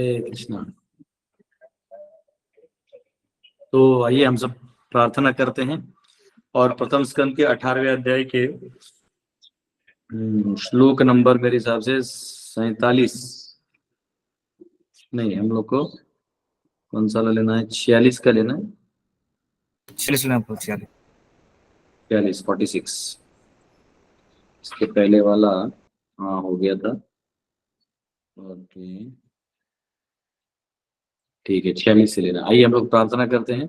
हरे कृष्णा। तो आइए हम सब प्रार्थना करते हैं और प्रथम स्कंद के 18वें अध्याय के श्लोक नंबर मेरे हिसाब से 47 नहीं, हम लोग को कौन सा लेना है? 46 का लेना है। 46 46 इसके पहले वाला हाँ हो गया था। ओके ठीक है, 46 से लेना। आइए हम लोग प्रार्थना करते हैं।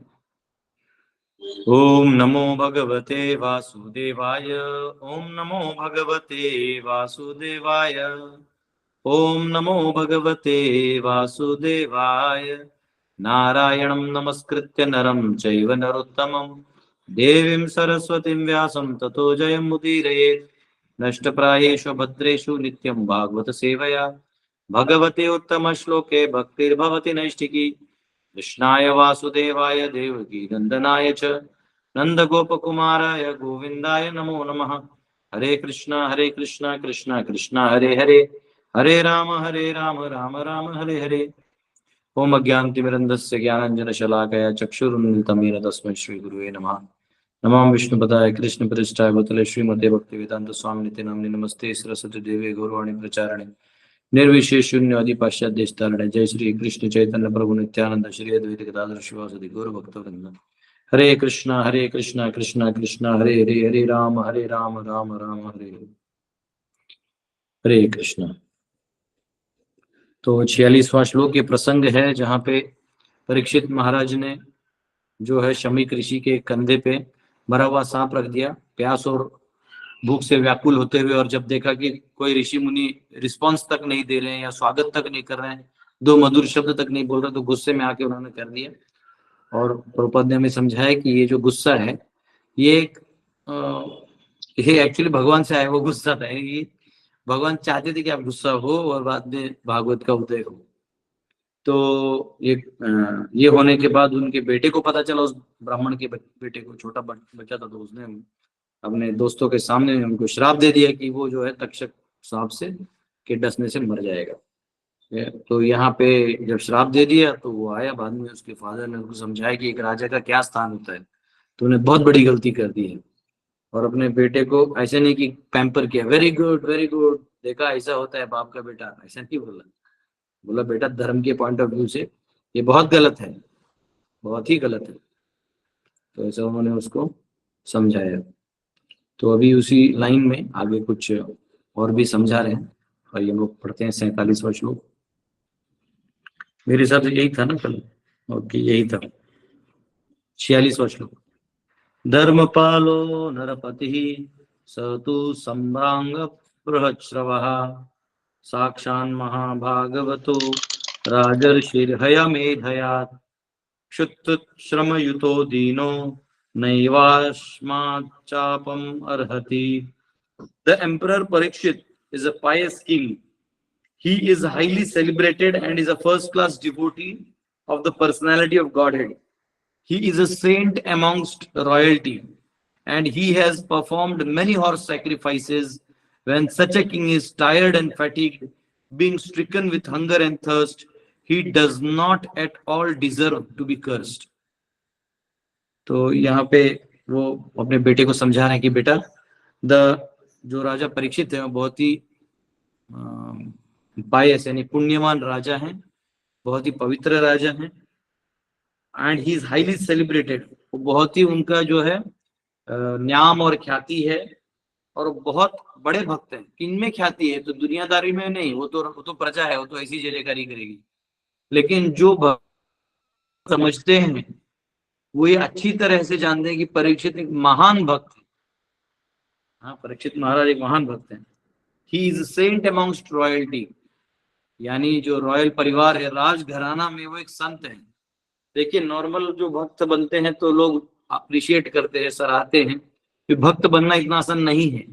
ओम नमो भगवते वासुदेवाय। ओम नमो भगवते वासुदेवाय। ओम नमो भगवते वासुदेवाय। नारायणं नमस्कृत्य नरं चैव नरोत्तमं देवीं सरस्वतीं व्यासं ततो जयमुदीरयेत्। नष्टप्रायेषु भद्रेषु नित्यं भागवत सेवया भगवते उत्तमश्लोके भक्तिर्भवति नैष्ठिकी। कृष्णाय वासुदेवाय देवकी नंदनाय च नंदगोपकुमाराय गोविंदाय नमो नमः। हरे कृष्णा कृष्णा कृष्णा हरे हरे, हरे राम राम राम हरे हरे। ओम अज्ञानतिमिरन्धस्य ज्ञानाञ्जनशलाकया चक्षुरुन्मिलितं येन तस्मै श्रीगुरुवे नमः। नमामि विष्णुपदाय कृष्णप्रेष्ठाय भूतले श्रीमते भक्तिवेदांत स्वामिनिते नाम्ने नमस्ते सरस्वती देवे गौरवाणी प्रचारणे निर्विशेष शून्य आदि पाश्चात्य देशतारणे। जय श्री कृष्ण चैतन्य प्रभु नित्यानंद श्री अद्वैत गदाधर शिवासदि गौर भक्तवृंद। हरे कृष्णा कृष्णा कृष्णा हरे हरे, हरे राम राम राम हरे हरे। हरे कृष्णा। तो 46वां श्लोक ये प्रसंग है जहाँ पे परीक्षित महाराज ने जो है शमीक ऋषि के कंधे पे मरा हुआ सांप रख दिया, प्यास और भूख से व्याकुल होते हुए। और जब देखा कि कोई ऋषि मुनि रिस्पांस तक नहीं दे रहे हैं या स्वागत तक नहीं कर रहे हैं, दो मधुर शब्द तक नहीं बोल रहे, तो गुस्से में आके उन्होंने कर दिया। और प्रभुपाद ने हमें समझाया कि ये जो गुस्सा है ये एक ये एक्चुअली भगवान से आया वो गुस्सा था। ये भगवान चाहते थे कि आप गुस्सा हो और बाद में भागवत का उदय हो। तो ये होने के बाद उनके बेटे को पता चला, उस ब्राह्मण के बेटे को, छोटा बच्चा था, तो उसने अपने दोस्तों के सामने उनको श्राप दे दिया कि वो जो है तक्षक सांप से के डसने से मर जाएगा। तो यहाँ पे जब श्राप दे दिया तो वो आया, बाद में उसके फादर ने उसको समझाया कि एक राजा का क्या स्थान होता है, तूने बहुत बड़ी गलती कर दी है। और अपने बेटे को ऐसे नहीं कि पैम्पर किया, वेरी गुड देखा ऐसा होता है बाप का बेटा, ऐसा नहीं बोला। बोला बेटा धर्म के पॉइंट ऑफ व्यू से ये बहुत गलत है, बहुत ही गलत है। तो ऐसा उन्होंने उसको समझाया। तो अभी उसी लाइन में आगे कुछ और भी समझा रहे हैं। और ये लोग पढ़ते हैं 47वां श्लोक। मेरे हिसाब से यही था ना कल? ओके यही था 46वां श्लोक। धर्मपालो नरपति स तु सम्रांग बृहश्रवः साक्षान् महाभागवतो राजर्षिर्हयमेधयात् क्षुत्श्रमयुतो दीनो नैवास्माच्चापम् अर्हति। The Emperor Parikshit is a pious king. He is highly celebrated and is a first-class devotee of the personality of Godhead. He is a saint amongst royalty, and he has performed many horse sacrifices. When such a king is tired and fatigued, being stricken with hunger and thirst, he does not at all deserve to be cursed. तो यहाँ पे वो अपने बेटे को समझा रहे हैं कि बेटा, जो राजा परीक्षित है वो बहुत ही पायस यानी पुण्यवान राजा हैं, बहुत ही पवित्र राजा हैं। And he is highly celebrated, बहुत ही उनका जो है नाम और ख्याति है, और बहुत बड़े भक्त हैं। किनमें ख्याति है? तो दुनियादारी में नहीं, वो तो प्रजा है, वो तो ऐसी जयकारी करेगी। लेकिन जो भक्त समझते हैं वो ये अच्छी तरह से जानते हैं कि परीक्षित एक महान भक्त है। हाँ, परीक्षित महाराज एक महान भक्त हैं। He is sent amongst royalty, यानी जो रॉयल परिवार है, राजघराना में वो एक संत है। देखिए नॉर्मल जो भक्त बनते हैं तो लोग अप्रिशिएट करते हैं, सराहते हैं कि भक्त बनना इतना आसान नहीं है।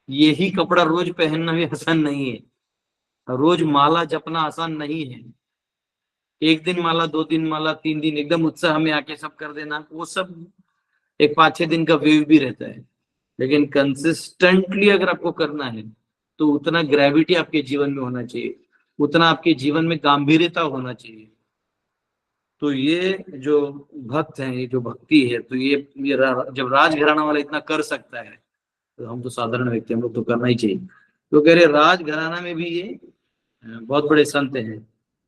यही कपड़ा रोज पहनना भी आसान नहीं है, रोज माला जपना आसान नहीं है। एक दिन माला, 2 दिन माला, 3 दिन एकदम उत्साह में आके सब कर देना, वो सब एक 5-6 दिन का वेव भी रहता है। लेकिन कंसिस्टेंटली अगर आपको करना है तो उतना ग्रेविटी आपके जीवन में होना चाहिए, उतना आपके जीवन में गांभीर्यता होना चाहिए। तो ये जो भक्त हैं, ये जो भक्ति है, तो ये जब राजघराना वाला इतना कर सकता है, तो हम तो साधारण व्यक्ति, हम लोग तो करना ही चाहिए। तो कह रहे राजघराना में भी ये बहुत बड़े संत हैं।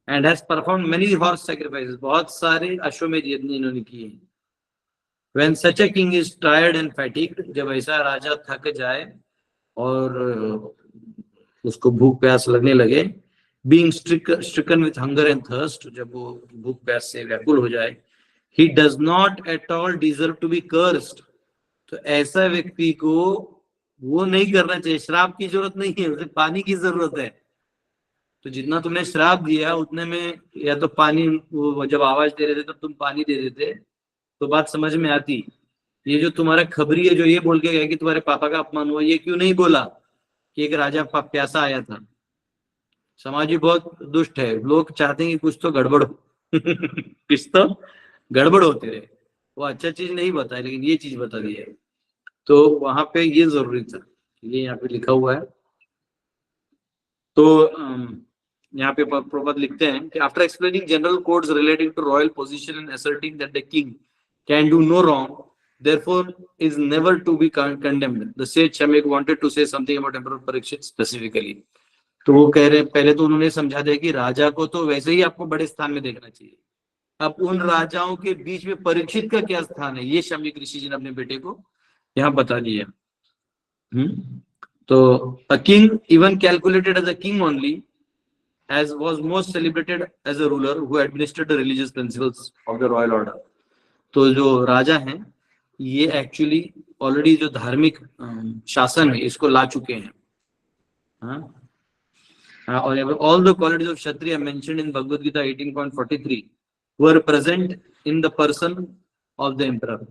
And has perform many horse sacrifices, बहुत सारे अश्वमेध यज्ञ इन्होंने किए हैं। When such a king is tired and fatigued, जब ऐसा राजा थक जाए और उसको भूख प्यास लगने लगे, being stricken with hunger and thirst, जब वो भूख प्यास से व्याकुल हो जाए, he does not at all deserve to be cursed, तो ऐसा व्यक्ति को वो नहीं करना चाहिए। श्राप की जरूरत नहीं है, उसे पानी की जरूरत है। तो जितना तुमने श्राप दिया उतने में या तो पानी, वो जब आवाज दे रहे थे तब तुम पानी दे देते तो बात समझ में आती। ये जो तुम्हारा खबरी है जो ये बोल के गया कि तुम्हारे पापा का अपमान हुआ, ये क्यों नहीं बोला कि एक राजा प्यासा आया था। समाज भी बहुत दुष्ट है, लोग चाहते हैं कि कुछ तो गड़बड़ हो कुछ तो गड़बड़ होते रहे। वो अच्छा चीज नहीं बताए लेकिन ये चीज बता दी है, तो वहां पे ये जरूरी था। ये यहाँ पे लिखा हुआ है। तो यहाँ पे प्रभुपाद लिखते हैं कि after explaining general codes relating to royal position and asserting that the king can do no wrong, therefore is never to be condemned, the sage Shamek wanted to say something about Emperor Parikshit specifically। तो वो कह रहे, पहले तो उन्होंने समझा दिया कि राजा को तो वैसे ही आपको बड़े स्थान में देखना चाहिए, अब उन राजाओं के बीच में परीक्षित का क्या स्थान है, ये शमीक ऋषि जी ने अपने बेटे को यहाँ बता दिया। तो a king even calculated as a king only, as was most celebrated as a ruler who administered the religious principles of the royal order। तो जो राजा हैं ये एक्चुअली ऑलरेडी जो धार्मिक शासन है इसको ला चुके हैं। और all the qualities of kshatriya mentioned in Bhagavad Gita 18.43 were present in the person of the emperor.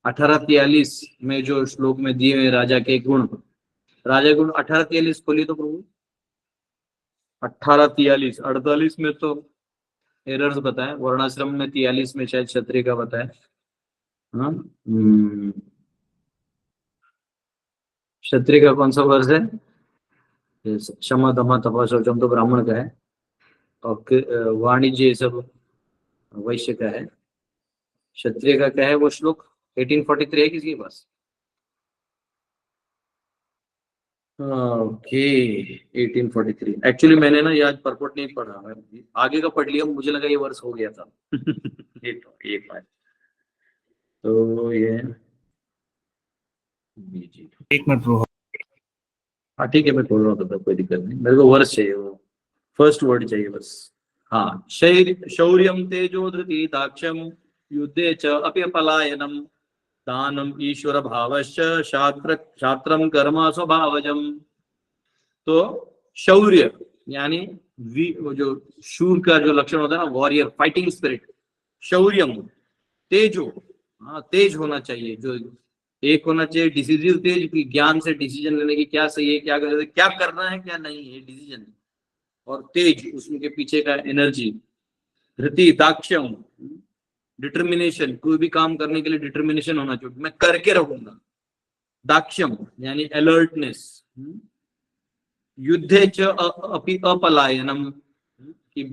1843 में जो श्लोक में दिए हुए राजा के गुण, राजा गुण 1843 खोलिए तो प्रभु। 1843, 48 में तो एरर्स बताए, वर्णाश्रम में 43 में शायद क्षत्रिय का बताए। क्षत्रिय का कौन सा वर्ष है? क्षमा दमा तपा शौचम तो ब्राह्मण का है, और वाणिज्य ये सब वैश्य का है। क्षत्रिय का क्या है वो श्लोक? 1843 है किसी के पास? ओके 1843। एक्चुअली मैंने ना ये आज परपोर्ट नहीं पढ़ा, मैं आगे का पढ़ लिया, मुझे लगा ये वर्ष हो गया था एक बार। तो ये एक मिनट रो, हाँ ठीक है मैं खोल रहा था, कोई दिक्कत नहीं, मेरे को वर्ष चाहिए, वो फर्स्ट वर्ड चाहिए बस। हाँ, शौर्यम तेजो धृति दाक्षम युद्धे च अपि पलायनम दानम ईश्वर भावश्च शास्त्रम कर्म स्वभावजम। तो शौर्य यानी वो जो शूर का जो लक्षण होता है ना, वॉरियर, फाइटिंग स्पिरिट। शौर्यम तेजो, हाँ तेज होना चाहिए, जो एक होना चाहिए डिसीजिव तेज, की ज्ञान से डिसीजन लेने की, क्या सही है क्या गलत है, क्या करना है क्या नहीं है, डिसीजन। और तेज उसके पीछे का एनर्जी। धृति दाक्ष्यम, डिटर्मिनेशन, कोई भी काम करने के लिए डिटर्मिनेशन होना चाहिए, मैं करके रहूंगा। दाक्ष्यम यानी अलर्टनेस। युद्धे च अपि अपलायनम, कि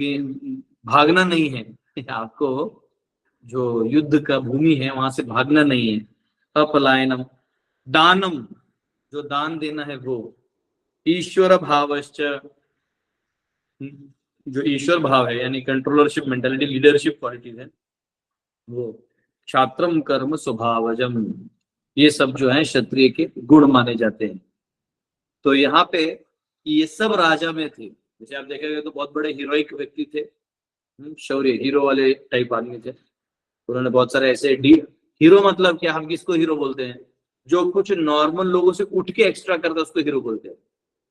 भागना नहीं है आपको, जो युद्ध का भूमि है वहां से भागना नहीं है। अपलायनम। दानम, जो दान देना है वो। ईश्वर भावश्च, जो ईश्वर भाव है यानी कंट्रोलरशिप मेंटालिटी, लीडरशिप क्वालिटीज है वो। क्षात्रम कर्म स्वभावजम, ये सब जो है क्षत्रिय के गुण माने जाते हैं। तो यहाँ पे ये सब राजा में थे, जैसे आप देखेंगे तो बहुत बड़े हीरोइक व्यक्ति थे, शौर्य हीरो वाले टाइप आदमी थे। उन्होंने बहुत सारे ऐसे हीरो, मतलब क्या, हम किसको हीरो बोलते हैं? जो कुछ नॉर्मल लोगों से उठ के एक्स्ट्रा करता है उसको हीरो बोलते हैं।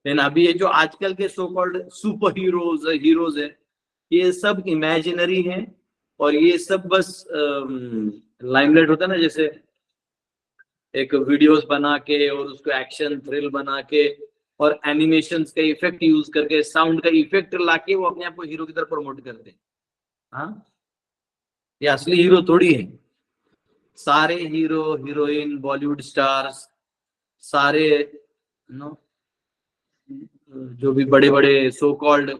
लेकिन अभी ये जो आजकल के सो कॉल्ड सुपर हीरोज है, ये सब इमेजिनरी हैं, और ये सब बस लाइमलाइट होता है ना, जैसे एक वीडियोस बना के और उसको एक्शन थ्रिल बना के और एनिमेशंस का इफेक्ट यूज करके, साउंड का इफेक्ट लाके वो अपने आप को हीरो की तरफ प्रमोट करते हैं। हाँ, ये असली हीरो थोड़ी है। सारे हीरो हीरोइन बॉलीवुड स्टार्स, सारे नो जो भी बड़े बड़े सो कॉल्ड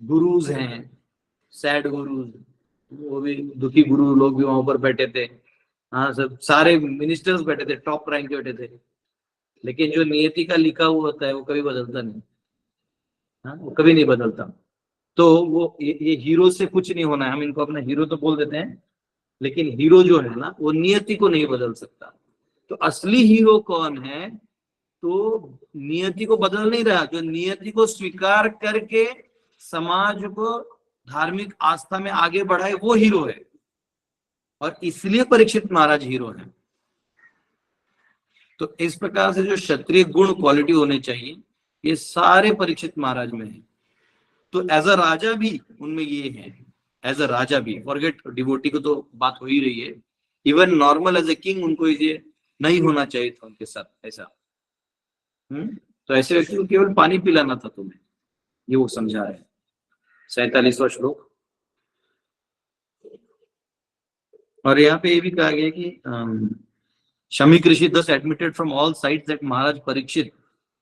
गुरुज हैं, सैड गुरुज, वो भी दुखी गुरु लोग भी वहां पर बैठे थे। हाँ, सब सारे मिनिस्टर्स बैठे थे, टॉप रैंक के बैठे थे। लेकिन जो नियति का लिखा हुआ होता है वो कभी बदलता नहीं। हाँ, वो कभी नहीं बदलता। तो वो ये हीरो से कुछ नहीं होना है, हम इनको अपना हीरो तो बोल देते हैं, लेकिन हीरो जो है ना वो नियति को नहीं बदल सकता। तो असली हीरो कौन है? तो नियति को बदल नहीं रहा, जो नियति को स्वीकार करके समाज को धार्मिक आस्था में आगे बढ़ाए, वो हीरो है। और इसलिए परीक्षित महाराज हीरो हैं। तो इस प्रकार से जो क्षत्रिय गुण क्वालिटी होने चाहिए, ये सारे परीक्षित महाराज में है। तो एज अ राजा भी उनमें ये है, एज अ राजा भी, फॉरगेट डिवोटी को तो बात हो ही रही है, even normal as a king उनको ये नहीं होना चाहिए था उनके साथ ऐसा। तो ऐसे व्यक्ति को केवल पानी पिलाना था तुम्हें, ये वो समझा रहे हैं। 47वां श्लोक। और यहाँ पे ये भी कहा गया कि शमीक ऋषि thus admitted from all sides that Maharaj Parikshit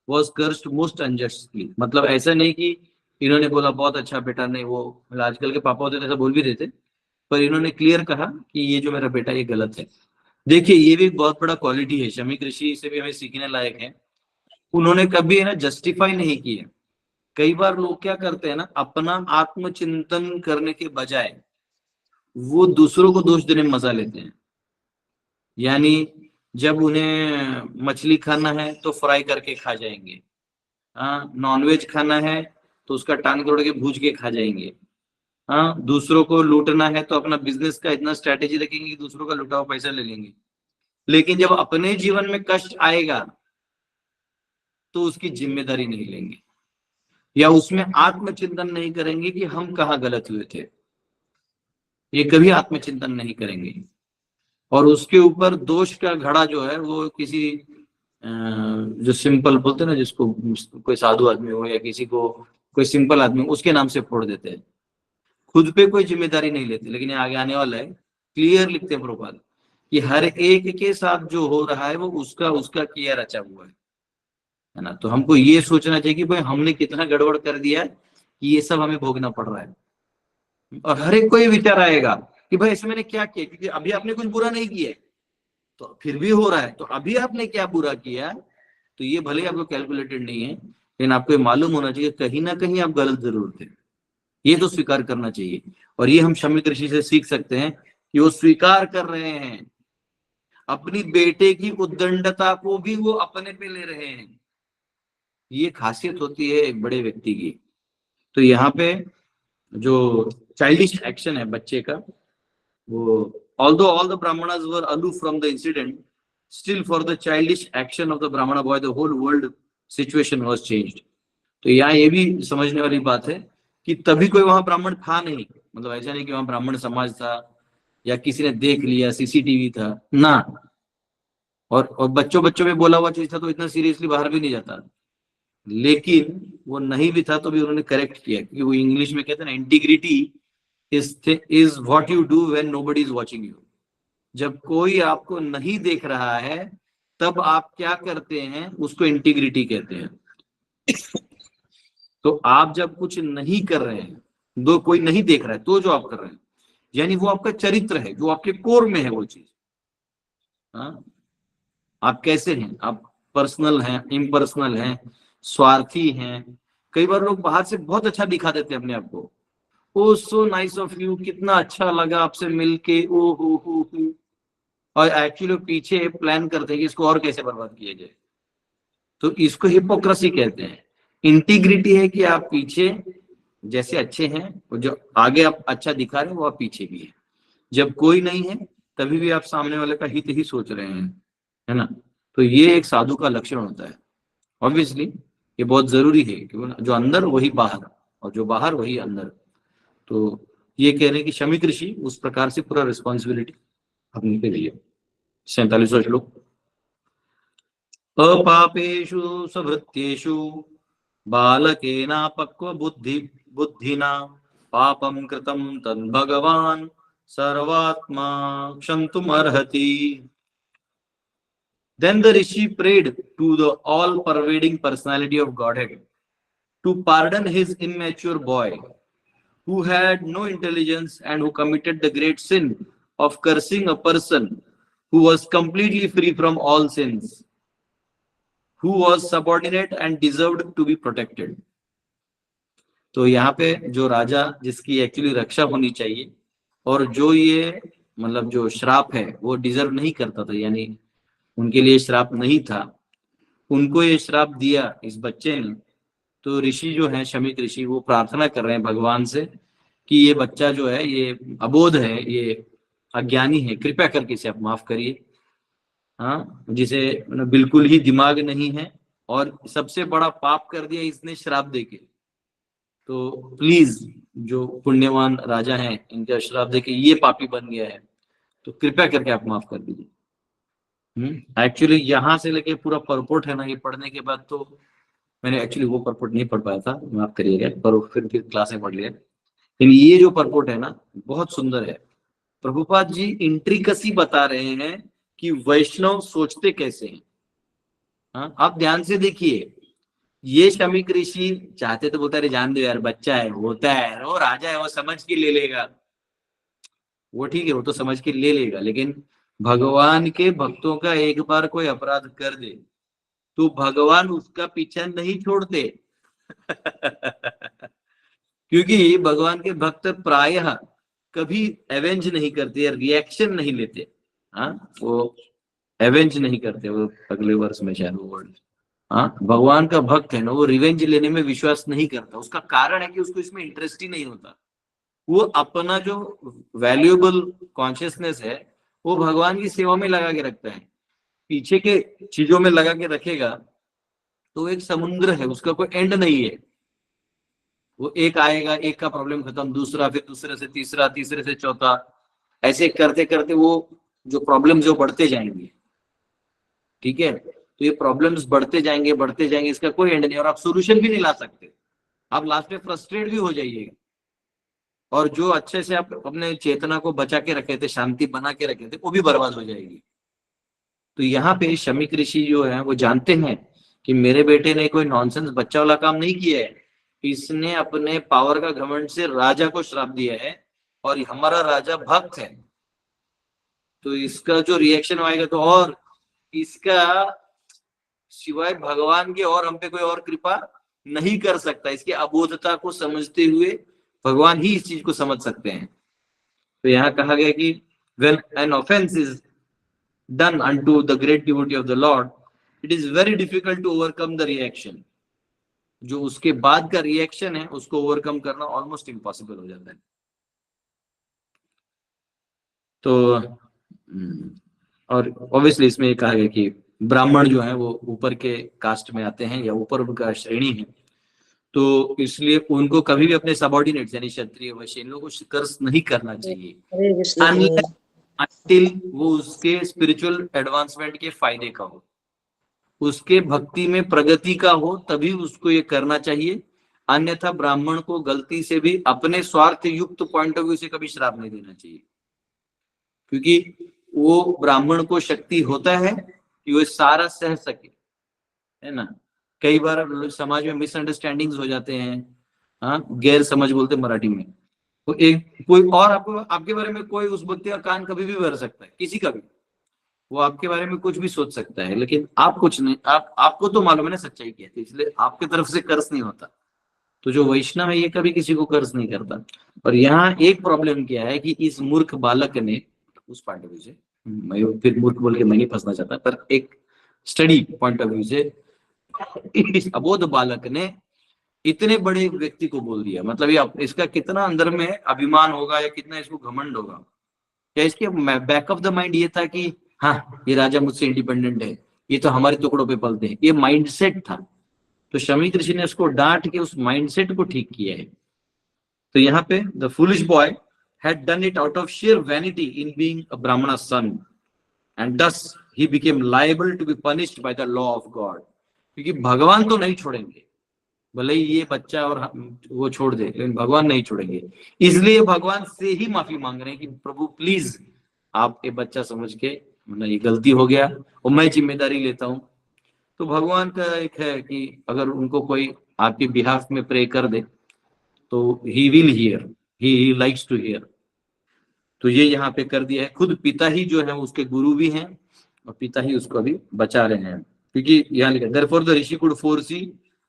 was cursed most unjustly। मतलब ऐसा नहीं कि इन्होंने बोला बहुत अच्छा बेटा, नहीं, वो आजकल के पापा होते थे ऐसा बोल भी देते, पर इन्होंने क्लियर कहा कि ये जो मेरा बेटा ये गलत है। देखिए, ये भी बहुत बड़ा क्वालिटी है, शमीक ऋषि से भी हमें सीखने लायक है। उन्होंने कभी है ना जस्टिफाई नहीं किया। कई बार लोग क्या करते हैं ना, अपना आत्मचिंतन करने के बजाय वो दूसरों को दोष देने में मजा लेते हैं। यानी जब उन्हें मछली खाना है तो फ्राई करके खा जाएंगे, हाँ, नॉनवेज खाना है तो उसका टांग तोड़ के भूज के खा जाएंगे, हाँ, दूसरों को लूटना है तो अपना बिजनेस का इतना स्ट्रेटेजी रखेंगे कि दूसरों का लुटा हुआ पैसा ले लेंगे। लेकिन जब अपने जीवन में कष्ट आएगा तो उसकी जिम्मेदारी नहीं लेंगे, या उसमें आत्मचिंतन नहीं करेंगे कि हम कहाँ गलत हुए थे, ये कभी आत्मचिंतन नहीं करेंगे। और उसके ऊपर दोष का घड़ा जो है वो किसी जो सिंपल बोलते हैं ना, जिसको कोई साधु आदमी हो या किसी को कोई सिंपल आदमी उसके नाम से फोड़ देते हैं, खुद पे कोई जिम्मेदारी नहीं लेते। लेकिन ये आगे आने वाला है, क्लियर लिखते हैं प्रभुपाद कि हर एक के साथ जो हो रहा है वो उसका उसका किया रचा हुआ है ना। तो हमको ये सोचना चाहिए कि भाई हमने कितना गड़बड़ कर दिया है कि ये सब हमें भोगना पड़ रहा है। और हर एक को ये विचार आएगा कि भाई इसमें मैंने क्या किया, क्योंकि अभी आपने कुछ बुरा नहीं किया है तो फिर भी हो रहा है, तो अभी आपने क्या बुरा किया। तो ये भले ही आपको कैलकुलेटेड नहीं है, लेकिन आपको ये मालूम होना चाहिए कहीं ना कहीं आप गलत जरूर थे, ये तो स्वीकार करना चाहिए। और ये हम शमीक ऋषि से सीख सकते हैं कि वो स्वीकार कर रहे हैं, अपनी बेटे की उद्दंडता को भी वो अपने पे ले रहे हैं। ये खासियत होती है एक बड़े व्यक्ति की। तो यहाँ पे जो चाइल्डिश एक्शन है बच्चे का, वो although all the brahmanas were aloof from the incident, still for the childish action of the brahmana boy the whole world situation was changed। तो यहाँ ये भी समझने वाली बात है कि तभी कोई वहां ब्राह्मण था नहीं, मतलब ऐसा नहीं कि वहां ब्राह्मण समाज था या किसी ने देख लिया, सीसीटीवी था ना। और बच्चों बच्चों में बोला हुआ चीज था तो इतना सीरियसली बाहर भी नहीं जाता। लेकिन वो नहीं भी था तो भी उन्होंने करेक्ट किया, क्योंकि वो इंग्लिश में कहते हैं ना, integrity is what you do when nobody is watching you. जब कोई आपको नहीं देख रहा है तब आप क्या करते हैं, उसको इंटीग्रिटी कहते हैं। तो आप जब कुछ नहीं कर रहे हैं, दो कोई नहीं देख रहा है तो जो आप कर रहे हैं, यानी वो आपका चरित्र है, जो आपके कोर में है वो चीज। हाँ, आप कैसे हैं, आप पर्सनल हैं, इम्पर्सनल हैं, स्वार्थी हैं। कई बार लोग बाहर से बहुत अच्छा दिखा देते हैं अपने आप को, ओ सो नाइस ऑफ यू, कितना अच्छा लगा आपसे मिलके, ओ हो, और एक्चुअली पीछे प्लान करते हैं कि इसको और कैसे बर्बाद किया जाए। तो इसको हिपोक्रेसी कहते हैं। इंटीग्रिटी है कि आप पीछे जैसे अच्छे हैं, और जो आगे आप अच्छा दिखा रहे हैं वो आप पीछे भी है। जब कोई नहीं है तभी भी आप सामने वाले का हित ही सोच रहे हैं, है ना। तो ये एक साधु का लक्षण होता है। ऑब्वियसली ये बहुत जरूरी है कि जो अंदर वही बाहर, और जो बाहर वही अंदर। तो ये कह रहे हैं कि शमीक ऋषि उस प्रकार से पूरा रिस्पॉन्सिबिलिटी अपने पे लिए। 47वां श्लोक। अपापेषु सभृत्येषु बालकेनापक्व बुद्धिना पापं कृतं तद्भगवान् सर्वात्मा क्षन्तुम् अर्हति। Then the rishi prayed to the all-pervading personality of Godhead to pardon his immature boy who had no intelligence and who committed the great sin of cursing a person who was completely free from all sins, who was subordinate and deserved to be protected. तो यहाँ पे जो राजा जिसकी actually रक्षा होनी चाहिए और जो ये मतलब जो श्राप है वो डिजर्व नहीं करता था, यानी उनके लिए श्राप नहीं था, उनको ये श्राप दिया इस बच्चे ने। तो ऋषि जो है, शमीक ऋषि, वो प्रार्थना कर रहे हैं भगवान से कि ये बच्चा जो है ये अबोध है, ये अज्ञानी है, कृपया करके इसे आप माफ करिए। हाँ, जिसे बिल्कुल ही दिमाग नहीं है और सबसे बड़ा पाप कर दिया इसने श्राप देके। तो प्लीज जो पुण्यवान राजा हैं इनका श्राप देके ये पापी बन गया है, तो कृपया करके आप माफ कर दीजिए। एक्चुअली यहाँ से लेके पूरा परपोर्ट है ना, ये पढ़ने के बाद तो मैंने एक्चुअली वो परपोर्ट नहीं पढ़ पाया था, माफ करिएगा, पर फिर क्लास में पढ़ लिया। लेकिन ये जो परपोर्ट है ना बहुत सुंदर है। प्रभुपाद जी इंट्रिकसी बता रहे हैं कि वैष्णव सोचते कैसे हैं। हाँ, आप ध्यान से देखिए, ये शमीक ऋषि चाहते तो बोलता, अरे जान दो यार, बच्चा है, होता है, वो राजा है, वो समझ के ले लेगा, वो ठीक है, वो तो समझ के ले लेगा। लेकिन भगवान के भक्तों का एक बार कोई अपराध कर दे तो भगवान उसका पीछा नहीं छोड़ते क्योंकि भगवान के भक्त प्रायः कभी एवेंज नहीं करते, रिएक्शन नहीं लेते। हाँ, वो एवेंज नहीं करते, वो अगले वर्ष में शायद वो वर्ड। हाँ, भगवान का भक्त है ना, वो रिवेंज लेने में विश्वास नहीं करता। उसका कारण है कि उसको इसमें इंटरेस्ट ही नहीं होता। वो अपना जो वैल्यूएबल कॉन्शियसनेस है वो भगवान की सेवा में लगा के रखता है। पीछे के चीजों में लगा के रखेगा तो एक समुद्र है, उसका कोई एंड नहीं है। वो एक आएगा, एक का प्रॉब्लम खत्म, दूसरा, फिर दूसरे से तीसरा, तीसरे से चौथा, ऐसे करते करते वो जो प्रॉब्लम जो बढ़ते जाएंगे। ठीक है, तो ये प्रॉब्लम्स बढ़ते जाएंगे बढ़ते जाएंगे, इसका कोई एंड नहीं, और आप सोल्यूशन भी नहीं ला सकते। आप लास्ट में फ्रस्ट्रेट भी हो जाइएगा, और जो अच्छे से आप अपने चेतना को बचा के रखे थे, शांति बना के रखे थे, वो भी बर्बाद हो जाएगी। तो यहाँ पे शमीक ऋषि जो है वो जानते हैं कि मेरे बेटे ने कोई नॉनसेंस बच्चा वाला काम नहीं किया है, इसने अपने पावर का घमंड से राजा को श्राप दिया है, और हमारा राजा भक्त है, तो इसका जो रिएक्शन आएगा तो और इसका सिवाय भगवान के और हम पे कोई और कृपा नहीं कर सकता। इसकी अबोधता को समझते हुए भगवान ही इस चीज को समझ सकते हैं। तो यहाँ कहा गया कि when an offense is done unto the great devotee of the Lord, it is very difficult to overcome the reaction. जो उसके बाद का रिएक्शन है उसको ओवरकम करना ऑलमोस्ट इम्पॉसिबल हो जाता है। तो और ऑब्वियसली इसमें कहा गया कि ब्राह्मण जो है वो ऊपर के कास्ट में आते हैं या ऊपर उनका श्रेणी है, तो इसलिए उनको कभी भी अपने सबऑर्डिनेट्स यानी क्षत्रिय वैश्य इन लोगों को कर्ज नहीं करना चाहिए until वो उसके स्पिरिचुअल एडवांसमेंट के फायदे का हो, उसके भक्ति में प्रगति का हो, तभी उसको ये करना चाहिए। अन्यथा ब्राह्मण को गलती से भी अपने स्वार्थ युक्त पॉइंट ऑफ व्यू से कभी श्राप नहीं देना चाहिए, क्योंकि वो ब्राह्मण को शक्ति होता है कि वो सारा सह सके, है ना। कई बार समाज में मिसअंडरस्टैंडिंग्स हो जाते हैं, हाँ, गैर समझ बोलते मराठी में। तो एक कोई और आपको आपके बारे में कोई उस व्यक्ति का कान कभी भी भर सकता है, किसी का भी, वो आपके बारे में कुछ भी सोच सकता है, लेकिन आप कुछ नहीं, आपको तो मालूम है ना सच्चाई क्या है, इसलिए आपकी तरफ से कर्ज नहीं होता। तो जो वैष्णव है ये कभी किसी को कर्ज नहीं करता। और यहाँ एक प्रॉब्लम क्या है कि इस मूर्ख बालक ने, उस पॉइंट ऑफ व्यू से, मैं फिर मूर्ख बोल के मैं नहीं फंसना चाहता, पर एक स्टडी पॉइंट ऑफ व्यू से इस अबोध बालक ने इतने बड़े व्यक्ति को बोल दिया, मतलब ये इसका कितना अंदर में अभिमान होगा या कितना इसको घमंड होगा। या इसके बैक ऑफ द माइंड ये था कि हाँ ये राजा मुझसे इंडिपेंडेंट है, ये तो हमारे टुकड़ों पे पलते हैं, ये माइंडसेट था। तो शमीक ऋषि ने उसको डांट के उस माइंडसेट को ठीक किया है। तो यहाँ पे the foolish boy had done it out of sheer vanity in being a Brahmana's son, and thus he became liable to be punished by the law of God. क्योंकि भगवान तो नहीं छोड़ेंगे, भले ही ये बच्चा और वो छोड़ दे, लेकिन भगवान नहीं छोड़ेंगे। इसलिए भगवान से ही माफी मांग रहे हैं कि प्रभु प्लीज आप ये बच्चा समझ के, मतलब ये गलती हो गया और मैं जिम्मेदारी लेता हूँ। तो भगवान का एक है कि अगर उनको कोई आपके बिहाफ में प्रे कर दे तो he will hear, he likes to hear. तो ये यहाँ पे कर दिया है, खुद पिता ही जो है उसके गुरु भी हैं और पिता ही उसको अभी बचा रहे हैं, क्योंकि यहाँ लिखा therefore the Rishi could foresee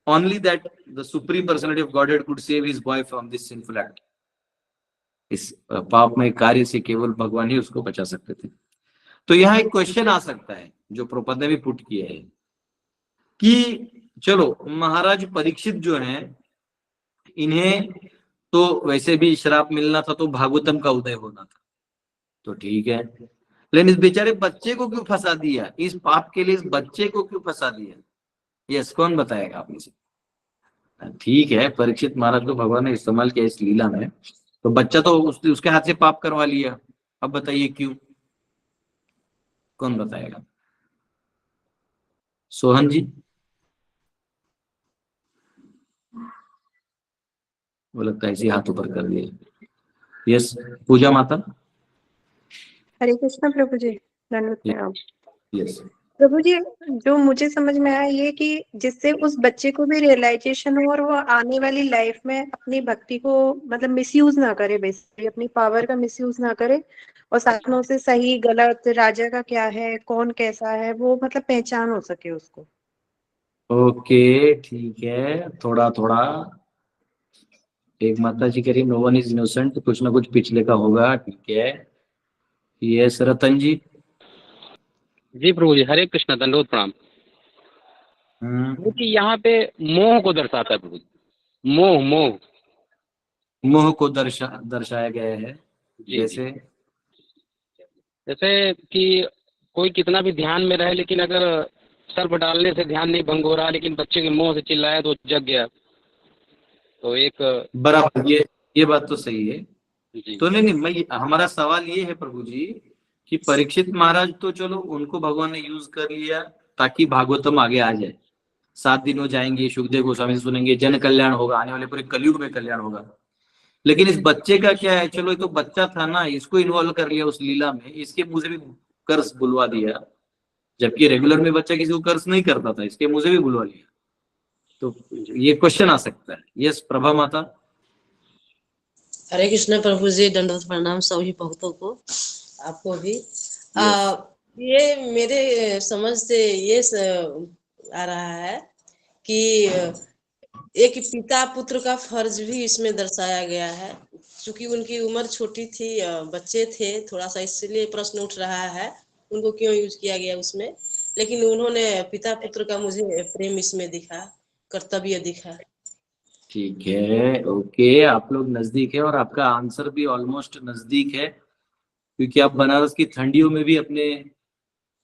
only that the supreme personality of godhead could save his boy from this sinful act. इस पापमय कार्य से केवल भगवान ही उसको बचा सकते थे। तो यहाँ एक क्वेश्चन आ सकता है जो प्रपद ने भी पुट किया है कि चलो महाराज परीक्षित जो हैं इन्हें तो वैसे भी श्राप मिलना था, तो भागवतम का उदय होना था, तो ठीक है, लेकिन इस बेचारे बच्चे को क्यों फंसा दिया, इस पाप के लिए इस बच्चे को क्यों फंसा दिया? यस, कौन बताएगा आप में से? ठीक है, परीक्षित महाराज को भगवान ने इस्तेमाल किया इस लीला में, तो बच्चा तो उसके हाथ से पाप करवा लिया, अब बताइए क्यों? कौन बताएगा? सोहन जी, वो लगता है इसी हाथ ऊपर कर दिया। यस, पूजा माता। हरे कृष्णा प्रभु जी, दंडवत प्रणाम। यस प्रभु जी, जो मुझे समझ में आया ये कि जिससे उस बच्चे को भी रियलाइजेशन हो और वो आने वाली लाइफ में अपनी भक्ति को मतलब मिसयूज ना करे, बेसिकली अपनी पावर का मिसयूज ना करे, और साधनों से सही गलत राजा का क्या है कौन कैसा है वो मतलब पहचान हो सके उसको। ओके, ठीक है, थोड़ा थोड़ा एक माता जी कह रही नो वन इज इनोसेंट, कुछ ना कुछ पिछले का होगा, ठीक है। यस रतन जी। जी प्रभु जी, हरे कृष्ण, दंडोत प्रणाम। देखिए यहाँ पे मोह को दर्शाता है प्रभु जी, मोह मोह मोह को दर्शाया गया है। जैसे जैसे कि कोई कितना भी ध्यान में रहे, लेकिन अगर सर्प डालने से ध्यान नहीं भंग हो रहा, लेकिन बच्चे के मुंह से चिल्लाया तो जग गया, तो एक बराबर, ये बात तो सही है। जी। तो नहीं, मैं हमारा सवाल ये है प्रभु जी कि परीक्षित महाराज तो चलो उनको भगवान ने यूज कर लिया ताकि भागवतम आगे आ जाए, 7 दिन हो जाएंगे, सुखदेव गोस्वामी से सुनेंगे, जन कल्याण होगा, आने वाले पूरे कलयुग में कल्याण होगा। लेकिन इस बच्चे का क्या है, चलो ये तो बच्चा था ना, इसको इन्वॉल्व कर लिया उस लीला में, इसके मुंह से भी कर्ज बुलवा दिया, जबकि रेगुलर में बच्चा किसी को कर्ज नहीं करता था, इसके मुंह से भी बुलवा लिया। तो ये क्वेश्चन आ सकता है। यस प्रभा माता। हरे कृष्ण प्रभु जी, दंडवत प्रणाम सभी भक्तों को, आपको भी। ये मेरे समझ से ये आ रहा है कि एक पिता पुत्र का फर्ज भी इसमें दर्शाया गया है, क्योंकि उनकी उम्र छोटी थी, बच्चे थे थोड़ा सा, इसलिए प्रश्न उठ रहा है उनको क्यों यूज किया गया उसमें, लेकिन उन्होंने पिता पुत्र का मुझे प्रेम इसमें दिखा, कर्तव्य दिखा। ठीक है, ओके, आप लोग नजदीक है और आपका आंसर भी ऑलमोस्ट नजदीक है, क्योंकि आप बनारस की ठंडियों में भी अपने